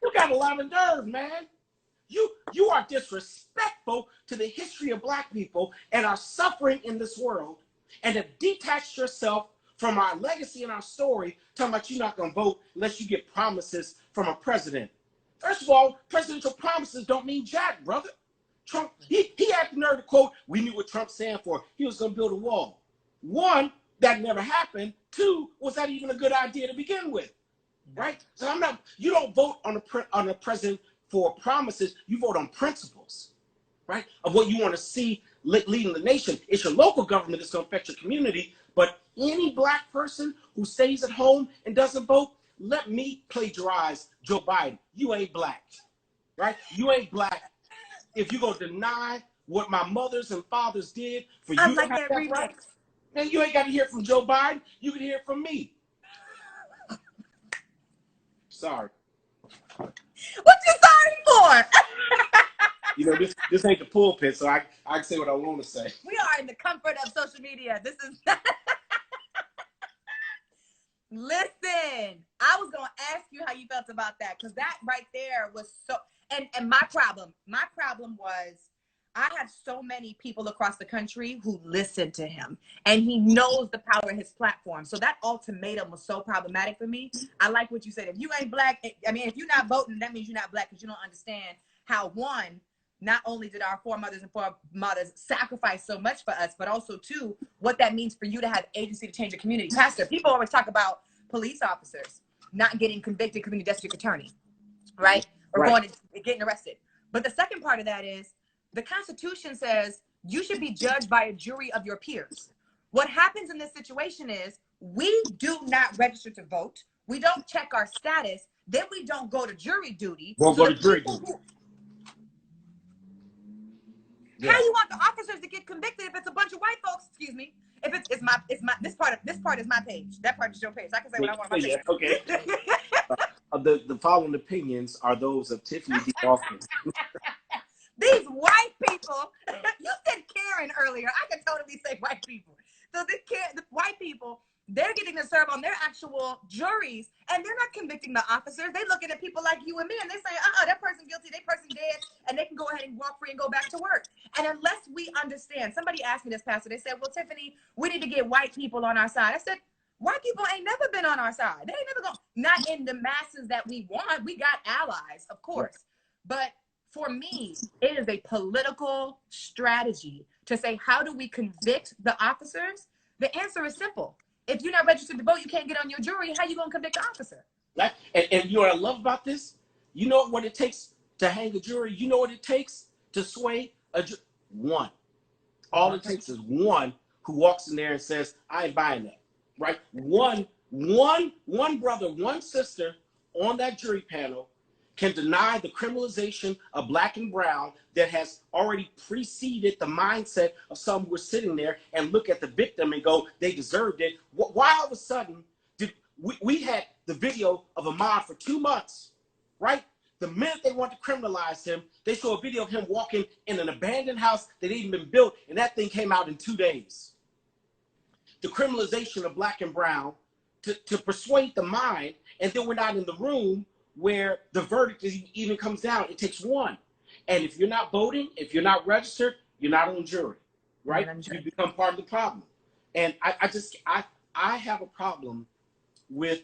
Speaker 2: You got a lot of nerve, man. You are disrespectful to the history of Black people and our suffering in this world, and have detached yourself from our legacy and our story, talking about you're not going to vote unless you get promises from a president. First of all, presidential promises don't mean jack, brother. Trump, he had the nerve to quote, we knew what Trump stand for. He was going to build a wall. One, that never happened. Two, was that even a good idea to begin with? Right? So you don't vote on a president for promises. You vote on principles, right? Of what you want to see leading the nation. It's your local government that's going to affect your community. But any black person who stays at home and doesn't vote, let me plagiarize Joe Biden. You ain't black, right? You ain't black. If you're going to deny what my mothers and fathers did for you to have that right, then you ain't got to hear it from Joe Biden. You can hear it from me. Sorry.
Speaker 1: What you sorry for?
Speaker 2: You know, this ain't the pulpit, so I can say what I want to say.
Speaker 1: We are in the comfort of social media. This is Listen, I was gonna ask you how you felt about that, because that right there was so. And my problem was I have so many people across the country who listen to him, and he knows the power of his platform. So that ultimatum was so problematic for me. I like what you said. If you ain't black, I mean, if you're not voting, that means you're not black, because you don't understand how, one, not only did our foremothers and foremothers sacrifice so much for us, but also, two, what that means for you to have agency to change your community. Pastor, people always talk about police officers not getting convicted because of the district attorney, right? Or going to getting arrested. But the second part of that is the Constitution says you should be judged by a jury of your peers. What happens in this situation is we do not register to vote. We don't check our status. Then we don't go to jury duty.
Speaker 2: Won't go to jury duty.
Speaker 1: How you want the officers to get convicted if it's a bunch of white folks? Excuse me. If it's my this part is my page. That part is your page. I can say what I want on my page.
Speaker 2: Okay. The following opinions are those of Tiffany D. Dawkins.
Speaker 1: These white people. You said Karen earlier. I can totally say white people. So the white people, they're getting to serve on their actual juries, and they're not convicting the officers. They're looking at people like you and me, and they say, that person guilty, that person dead, and they can go ahead and walk free and go back to work. And unless we understand, somebody asked me this, Pastor, they said, well, Tiffany, we need to get white people on our side. I said, white people ain't never been on our side. They ain't never gonna, not in the masses that we want. We got allies, of course. But for me, it is a political strategy to say, how do we convict the officers? The answer is simple. If you're not registered to vote, you can't get on your jury. How you gonna convict the officer?
Speaker 2: Right? And you know what I love about this? You know what it takes to hang a jury? You know what it takes to sway a jury? One. All it takes is one who walks in there and says, I ain't buying that. Right? One brother, one sister on that jury panel can deny the criminalization of black and brown that has already preceded the mindset of some who are sitting there and look at the victim and go, they deserved it. Why all of a sudden did we had the video of Ahmaud for 2 months, right? The minute they want to criminalize him, they show a video of him walking in an abandoned house that hadn't been built, and that thing came out in 2 days. The criminalization of black and brown to persuade the mind, and then we're not in the room where the verdict even comes down. It takes one. And if you're not voting, if you're not registered, you're not on jury, right? You become part of the problem. And I have a problem with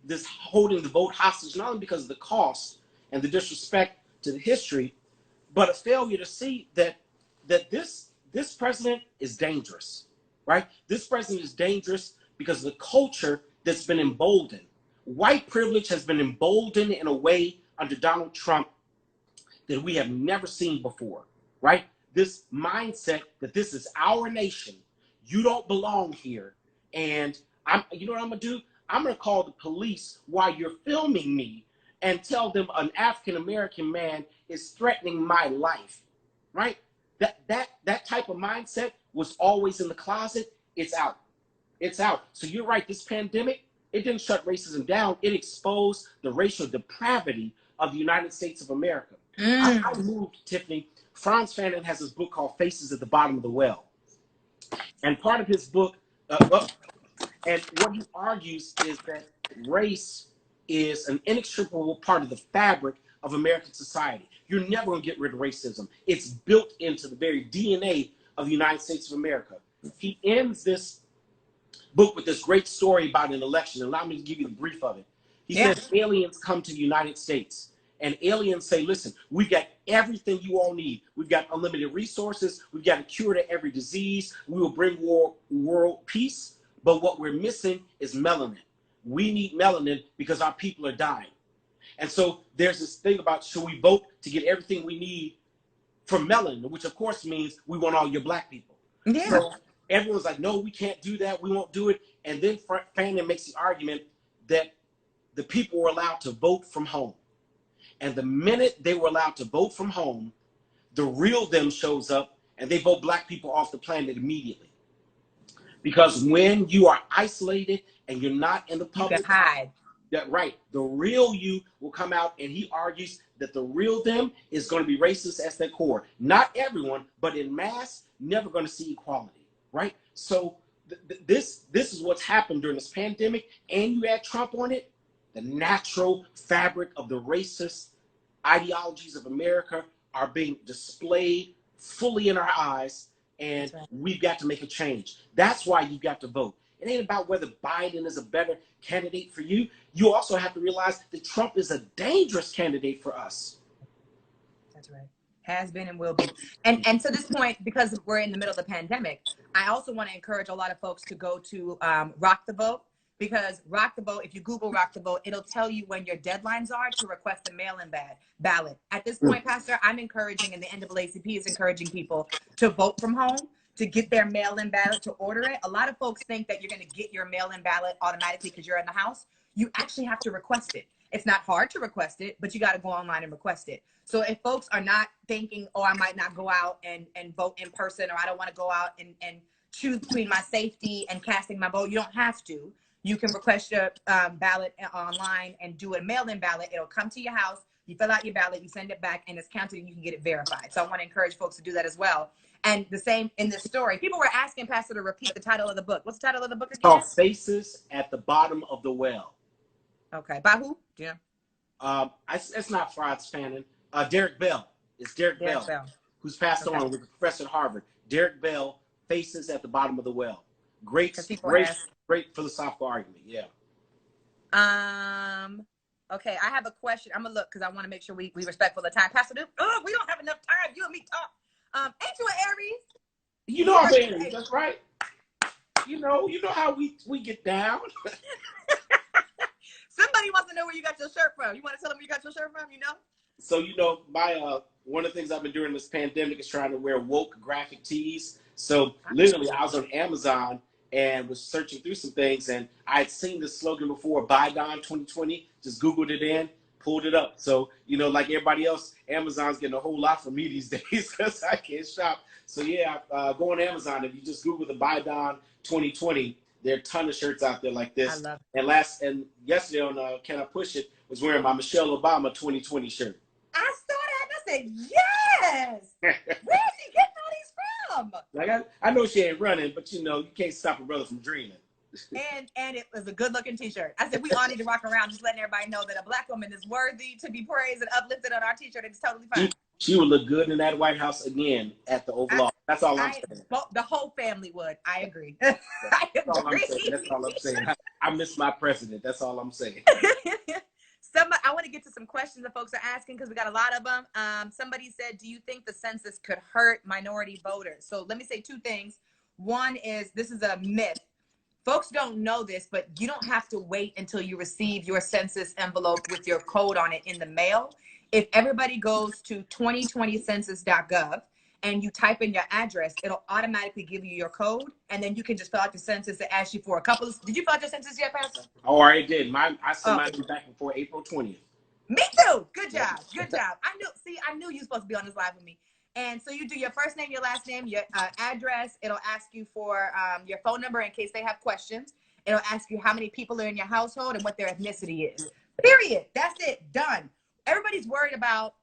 Speaker 2: this holding the vote hostage, not only because of the cost and the disrespect to the history, but a failure to see that this president is dangerous, right? This president is dangerous because of the culture that's been emboldened. White privilege has been emboldened in a way under Donald Trump that we have never seen before, right? This mindset that this is our nation, you don't belong here, and you know what I'm gonna do? I'm gonna call the police while you're filming me and tell them an African-American man is threatening my life, right? That type of mindset was always in the closet. It's out. It's out. So you're right, this pandemic, it didn't shut racism down. It exposed the racial depravity of the United States of America. I moved, Tiffany. Franz Fanon has this book called Faces at the Bottom of the Well. And part of his book, and what he argues is that race is an inextricable part of the fabric of American society. You're never going to get rid of racism. It's built into the very DNA of the United States of America. He ends this book with this great story about an election. Allow me to give you the brief of it. He says aliens come to the United States, and aliens say, listen, we've got everything you all need. We've got unlimited resources. We've got a cure to every disease. We will bring world peace. But what we're missing is melanin. We need melanin because our people are dying. And so there's this thing about, should we vote to get everything we need for melanin, which of course means we want all your black people.
Speaker 1: Yeah.
Speaker 2: So everyone's like, no, we can't do that. We won't do it. And then Fannin makes the argument that the people were allowed to vote from home. And the minute they were allowed to vote from home, the real them shows up and they vote black people off the planet immediately. Because when you are isolated and you're not in the public,
Speaker 1: you can hide.
Speaker 2: That right, the real you will come out, and he argues that the real them is going to be racist at their core. Not everyone, but in mass, never going to see equality, right? So this is what's happened during this pandemic, and you add Trump on it, the natural fabric of the racist ideologies of America are being displayed fully in our eyes, and we've got to make a change. That's why you've got to vote. It ain't about whether Biden is a better candidate for you. You also have to realize that Trump is a dangerous candidate for us.
Speaker 1: That's right. Has been and will be. And to this point, because we're in the middle of the pandemic, I also want to encourage a lot of folks to go to Rock the Vote, because Rock the Vote, if you Google Rock the Vote, it'll tell you when your deadlines are to request a mail-in ballot. At this point, Pastor, I'm encouraging, and the NAACP is encouraging people to vote from home, to get their mail-in ballot, to order it. A lot of folks think that you're going to get your mail-in ballot automatically because you're in the house. You actually have to request it. It's not hard to request it, but you got to go online and request it. So if folks are not thinking, oh, I might not go out and vote in person, or I don't want to go out and choose between my safety and casting my vote, you don't have to. You can request your ballot online and do a mail-in ballot. It'll come to your house. You fill out your ballot, you send it back, and it's counted, and you can get it verified. So I want to encourage folks to do that as well. And the same in this story. People were asking Pastor to repeat the title of the book. What's the title of the book again?
Speaker 2: It's called Faces at the Bottom of the Well.
Speaker 1: Okay. By who? Yeah.
Speaker 2: It's not Franz Fanon. Derek Bell. It's Derek Bell, who's passed on with a professor at Harvard. Derek Bell, Faces at the Bottom of the Well. Great philosophical argument. Yeah.
Speaker 1: Okay, I have a question. I'm gonna look because I want to make sure we respectful of the time. Pastor Duke, we don't have enough time. You and me talk. Ain't you an Aries?
Speaker 2: You know I'm Aries. That's right. You know how we get down.
Speaker 1: Somebody wants to know where you got your shirt from. You want to tell them where you got your shirt from? You know.
Speaker 2: So my one of the things I've been doing this pandemic is trying to wear woke graphic tees. So literally, I was on Amazon and was searching through some things, and I had seen this slogan before, Bygone 2020. Just Googled it in, pulled it up. So, like everybody else, Amazon's getting a whole lot from me these days because I can't shop. So yeah, go on Amazon. If you just Google the Bygone 2020, there are a ton of shirts out there like this. I love it. And yesterday on Can I Push It was wearing my Michelle Obama 2020 shirt.
Speaker 1: I saw that and I said, yes! Where's he getting all these from?
Speaker 2: Like I know she ain't running, but you can't stop a brother from dreaming.
Speaker 1: And it was a good looking t-shirt. I said we all need to rock around just letting everybody know that a black woman is worthy to be praised and uplifted on our t-shirt. It's totally fine.
Speaker 2: She would look good in that White House again at the Oval Office. That's all I'm saying.
Speaker 1: The whole family would. I agree. I agree.
Speaker 2: That's all I'm saying. I miss my president. That's all I'm saying.
Speaker 1: I want to get to some questions that folks are asking because we got a lot of them. Somebody said, do you think the census could hurt minority voters? So let me say two things. One is, this is a myth. Folks don't know this, but you don't have to wait until you receive your census envelope with your code on it in the mail. If everybody goes to 2020census.gov and you type in your address, it'll automatically give you your code, and then you can just fill out your census and ask you for a couple of. Did you fill out your census yet, Pastor?
Speaker 2: Oh, I already did. I sent mine back before April 20th.
Speaker 1: Me too. Good job. Good job. I knew you were supposed to be on this live with me. And so you do your first name, your last name, your address. It'll ask you for your phone number in case they have questions. It'll ask you how many people are in your household and what their ethnicity is. Period. That's it. Done. Everybody's worried about,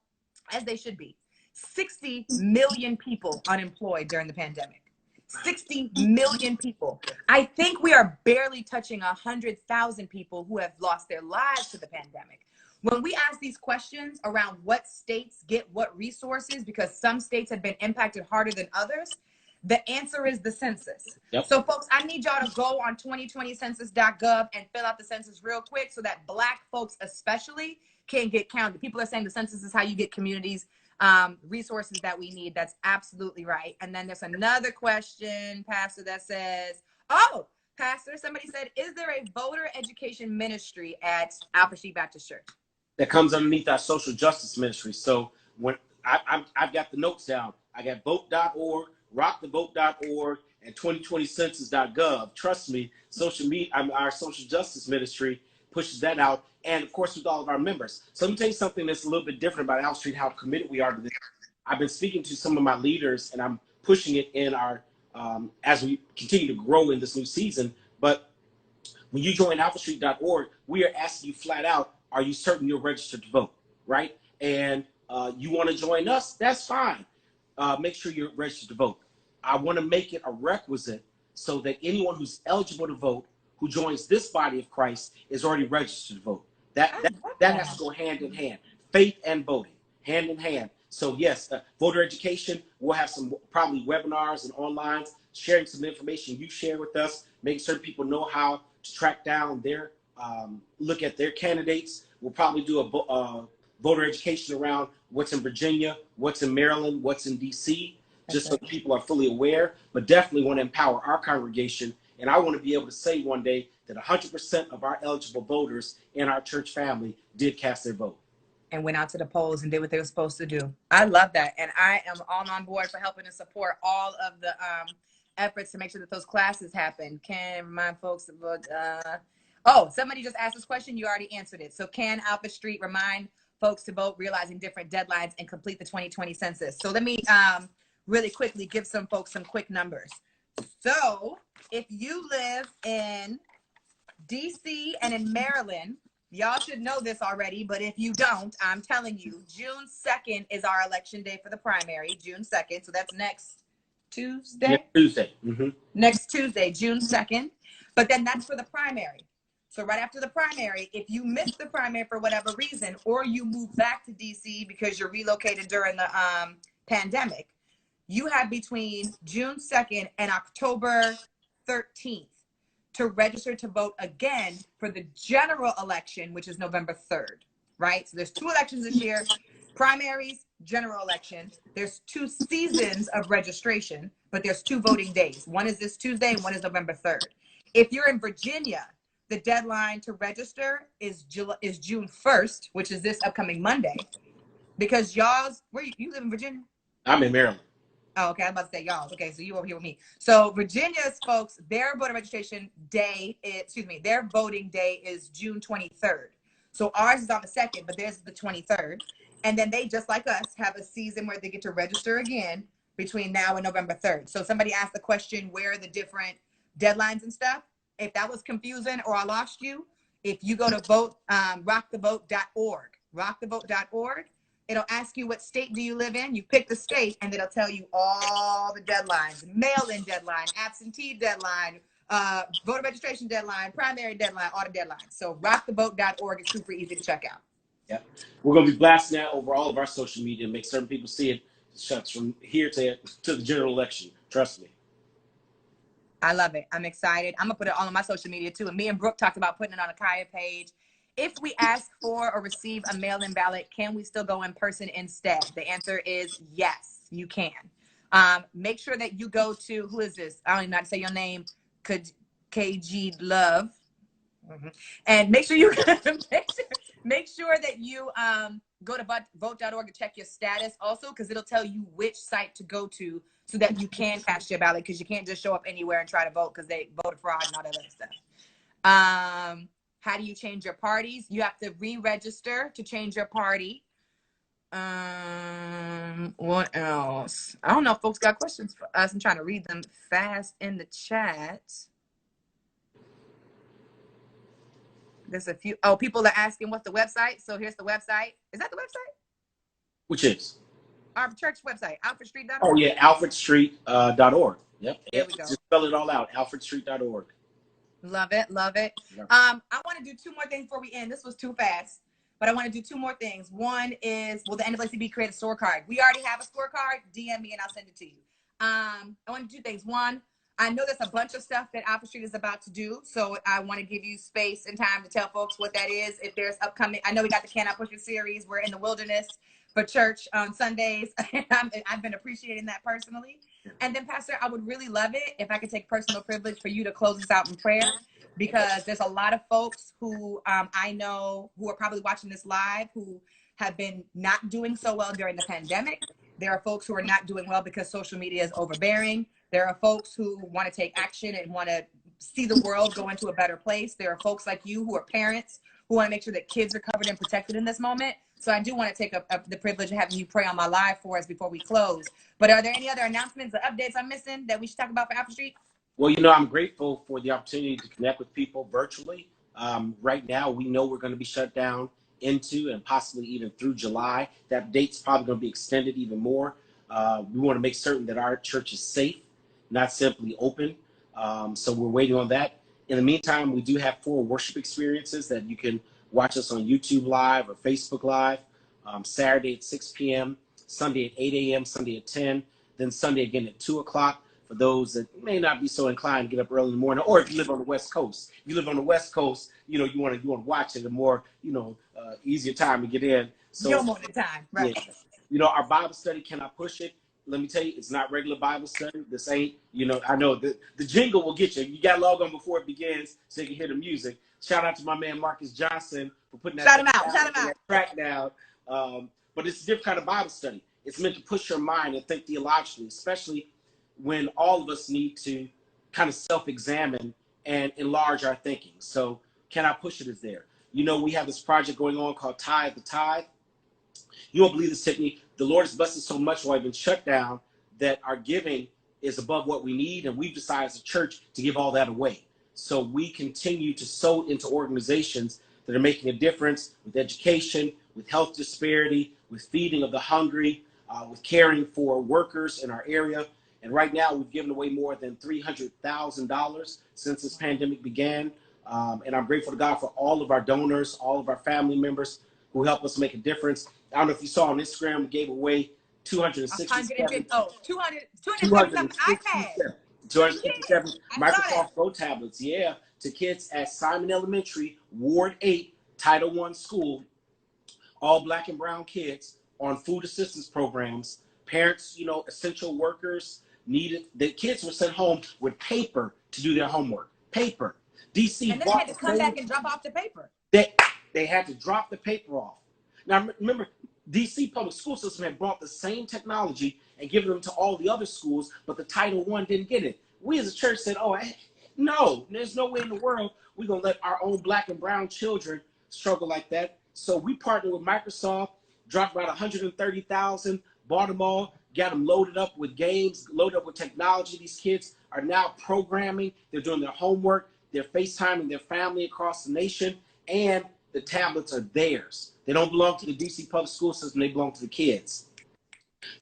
Speaker 1: as they should be, 60 million people unemployed during the pandemic. 60 million people. I think we are barely touching 100,000 people who have lost their lives to the pandemic. When we ask these questions around what states get what resources, because some states have been impacted harder than others, the answer is the census. Yep. So folks, I need y'all to go on 2020census.gov and fill out the census real quick so that Black folks especially can get counted. People are saying the census is how you get communities resources that we need. That's absolutely right. And then there's another question, Pastor, that says, Pastor, somebody said, is there a voter education ministry at Alpha Street Baptist Church?
Speaker 2: That comes underneath our social justice ministry. So when I've got the notes down. I got vote.org, rockthevote.org, and 2020census.gov. Trust me, social media, our social justice ministry pushes that out, and of course with all of our members. So let me tell you something that's a little bit different about Alpha Street, how committed we are to this. I've been speaking to some of my leaders, and I'm pushing it in our as we continue to grow in this new season. But when you join alphastreet.org, we are asking you flat out, are you certain you're registered to vote, right? And you want to join us, that's fine. Make sure you're registered to vote. I want to make it a requisite so that anyone who's eligible to vote, who joins this body of Christ, is already registered to vote. That has to go hand in hand. Faith and voting, hand in hand. So yes, voter education, we'll have some probably webinars and online, sharing some information you share with us, making sure people know how to track down their, look at their candidates. We'll probably do a voter education around what's in Virginia, what's in Maryland, what's in DC, just so people are fully aware, but definitely want to empower our congregation. And I want to be able to say one day that 100% of our eligible voters in our church family did cast their vote.
Speaker 1: And went out to the polls and did what they were supposed to do. I love that. And I am all on board for helping to support all of the efforts to make sure that those classes happen. Can remind folks about, oh, somebody just asked this question. You already answered it. So can Alpha Street remind folks to vote, realizing different deadlines, and complete the 2020 census? So let me really quickly give some folks some quick numbers. So if you live in DC and in Maryland, y'all should know this already, but if you don't, I'm telling you, June 2nd is our election day for the primary, June 2nd. So that's next Tuesday?
Speaker 2: Next Tuesday. Mm-hmm.
Speaker 1: Next Tuesday, June 2nd. But then that's for the primary. So right after the primary, if you miss the primary for whatever reason, or you move back to DC because you're relocated during the pandemic, you have between June 2nd and October 13th to register to vote again for the general election, which is November 3rd, right? So there's 2 elections this year, primaries, general election. There's 2 seasons of registration, but there's 2 voting days. One is this Tuesday and one is November 3rd. If you're in Virginia, the deadline to register is June 1st, which is this upcoming Monday, because y'all's, where you live in Virginia?
Speaker 2: I'm in Maryland.
Speaker 1: Oh, okay. I'm about to say y'all. Okay, so you over here with me. So Virginia's folks, their voter registration day, their voting day is June 23rd. So ours is on the 2nd, but theirs is the 23rd. And then they, just like us, have a season where they get to register again between now and November 3rd. So somebody asked the question, where are the different deadlines and stuff? If that was confusing or I lost you, if you go to vote, rockthevote.org, it'll ask you what state do you live in. You pick the state and it'll tell you all the deadlines: mail-in deadline, absentee deadline, voter registration deadline, primary deadline, all the deadlines. So rockthevote.org is super easy to check out.
Speaker 2: Yeah, we're going to be blasting that over all of our social media and make certain people see it. Shuts from here to the general election. Trust me.
Speaker 1: I love it. I'm excited. I'm going to put it all on my social media too. And me and Brooke talked about putting it on a Kaya page. If we ask for or receive a mail-in ballot, can we still go in person instead? The answer is yes, you can. Make sure that you go to, who is this? I don't even know how to say your name, KG Love. Mm-hmm. And make sure you make sure that you go to vote.org and check your status also, because it'll tell you which site to go to so that you can cast your ballot, because you can't just show up anywhere and try to vote because they voted fraud and all that other stuff. How do you change your parties? You have to re-register to change your party. What else? I don't know if folks got questions for us. I'm trying to read them fast in the chat. There's a few. Oh, people are asking what's the website. So here's the website. Is that the website?
Speaker 2: Which is?
Speaker 1: Our church website, alfredstreet.org.
Speaker 2: Oh, yeah, alfredstreet.org. Yep.
Speaker 1: There we go.
Speaker 2: Just spell it all out, alfredstreet.org.
Speaker 1: Love it, love it. I want to do 2 more things before we end. This was too fast, but I want to do 2 more things. One is, will the NAACP create a scorecard? We already have a scorecard. DM me and I'll send it to you. I want to do 2 things. One, I know there's a bunch of stuff that Alpha Street is about to do, so I want to give you space and time to tell folks what that is. If there's upcoming, I know we got the Can I Push It series. We're in the wilderness for church on Sundays. I've been appreciating that personally. And then, Pastor, I would really love it if I could take personal privilege for you to close us out in prayer, because there's a lot of folks who I know who are probably watching this live who have been not doing so well during the pandemic. There are folks who are not doing well because social media is overbearing. There are folks who want to take action and want to see the world go into a better place. There are folks like you who are parents who want to make sure that kids are covered and protected in this moment. So I do want to take the privilege of having you pray on my live for us before we close. But are there any other announcements or updates I'm missing that we should talk about for Apple Street?
Speaker 2: Well, I'm grateful for the opportunity to connect with people virtually. Right now, we know we're going to be shut down into and possibly even through July. That date's probably going to be extended even more. We want to make certain that our church is safe, not simply open. So we're waiting on that. In the meantime, we do have 4 worship experiences that you can watch us on YouTube Live or Facebook Live. Saturday at 6 p.m., Sunday at 8 a.m., Sunday at 10, then Sunday again at 2 o'clock. For those that may not be so inclined to get up early in the morning, or if you live on the West Coast. If you live on the West Coast, you want to watch it a more, easier time to get in. So,
Speaker 1: your morning time, right?
Speaker 2: Yeah. Our Bible study, Can I Push It? Let me tell you, it's not regular Bible study. This ain't, I know the jingle will get you. You got to log on before it begins so you can hear the music. Shout out to my man Marcus Johnson for putting that track down. But it's a different kind of Bible study. It's meant to push your mind and think theologically, especially when all of us need to kind of self-examine and enlarge our thinking. So Can I Push It is there. We have this project going on called Tithe the Tithe. You won't believe this, Tiffany. The Lord has blessed us so much while I've been shut down that our giving is above what we need, and we've decided as a church to give all that away. So we continue to sow into organizations that are making a difference with education, with health disparity, with feeding of the hungry, with caring for workers in our area. And right now, we've given away more than $300,000 since this pandemic began. And I'm grateful to God for all of our donors, all of our family members who help us make a difference. I don't know if you saw on Instagram, we gave away 267 Microsoft Pro tablets, to kids at Simon Elementary, Ward 8, Title I school, all Black and brown kids on food assistance programs. Parents, essential workers needed, the kids were sent home with paper to do their homework. Paper. DC
Speaker 1: and then they had to come back and drop off the paper.
Speaker 2: They had to drop the paper off. Now, remember, DC public school system had brought the same technology and given them to all the other schools, but the Title I didn't get it. We as a church said, no, there's no way in the world we're going to let our own Black and brown children struggle like that. So we partnered with Microsoft, dropped about 130,000, bought them all, got them loaded up with games, loaded up with technology. These kids are now programming. They're doing their homework. They're FaceTiming their family across the nation, and the tablets are theirs. They don't belong to the DC public school system. They belong to the kids.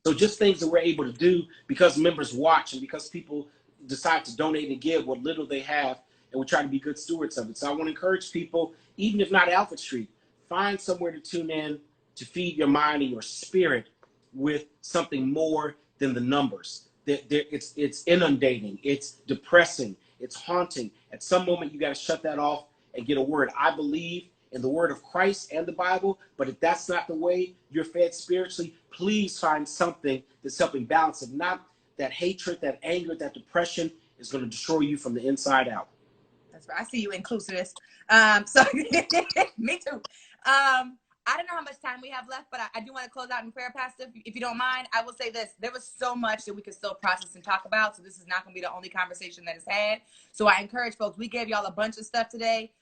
Speaker 2: So just things that we're able to do because members watch and because people decide to donate and give what little they have, and we try to be good stewards of it. So I want to encourage people, even if not Alfred Street, find somewhere to tune in to feed your mind and your spirit with something more than the numbers. It's inundating. It's depressing. It's haunting. At some moment, you got to shut that off and get a word. I believe in the word of Christ and the Bible, but if that's not the way you're fed spiritually, please find something that's helping balance it. Not that hatred, that anger, that depression is going to destroy you from the inside out.
Speaker 1: That's right. I see you inclusivist. So me too. I don't know how much time we have left, but I do want to close out in prayer, Pastor. If you don't mind, I will say this. There was so much that we could still process and talk about, so this is not going to be the only conversation that is had. So I encourage folks, we gave y'all a bunch of stuff today.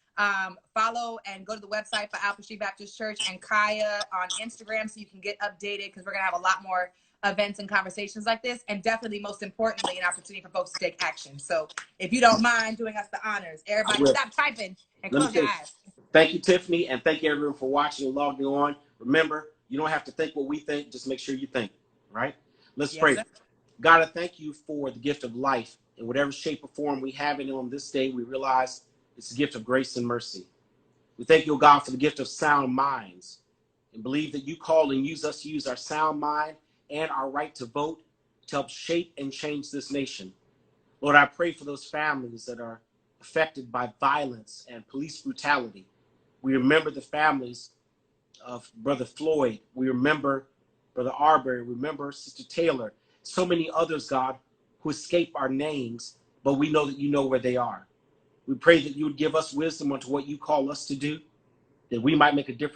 Speaker 1: Follow and go to the website for Alfred Street Baptist Church and Kaya on Instagram so you can get updated, because we're going to have a lot more events and conversations like this, and definitely, most importantly, an opportunity for folks to take action. So if you don't mind doing us the honors, everybody stop typing and close your eyes.
Speaker 2: Thank you, Tiffany, and thank you, everyone, for watching and logging on. Remember, you don't have to think what we think. Just make sure you think, right? Let's pray. Sir. God, I thank you for the gift of life. In whatever shape or form we have it on this day, we realize it's a gift of grace and mercy. We thank you, God, for the gift of sound minds, and believe that you call and use us to use our sound mind and our right to vote to help shape and change this nation. Lord, I pray for those families that are affected by violence and police brutality. We remember the families of Brother Floyd. We remember Brother Arbery. We remember Sister Taylor. So many others, God, who escape our names, but we know that you know where they are. We pray that you would give us wisdom onto what you call us to do, that we might make a difference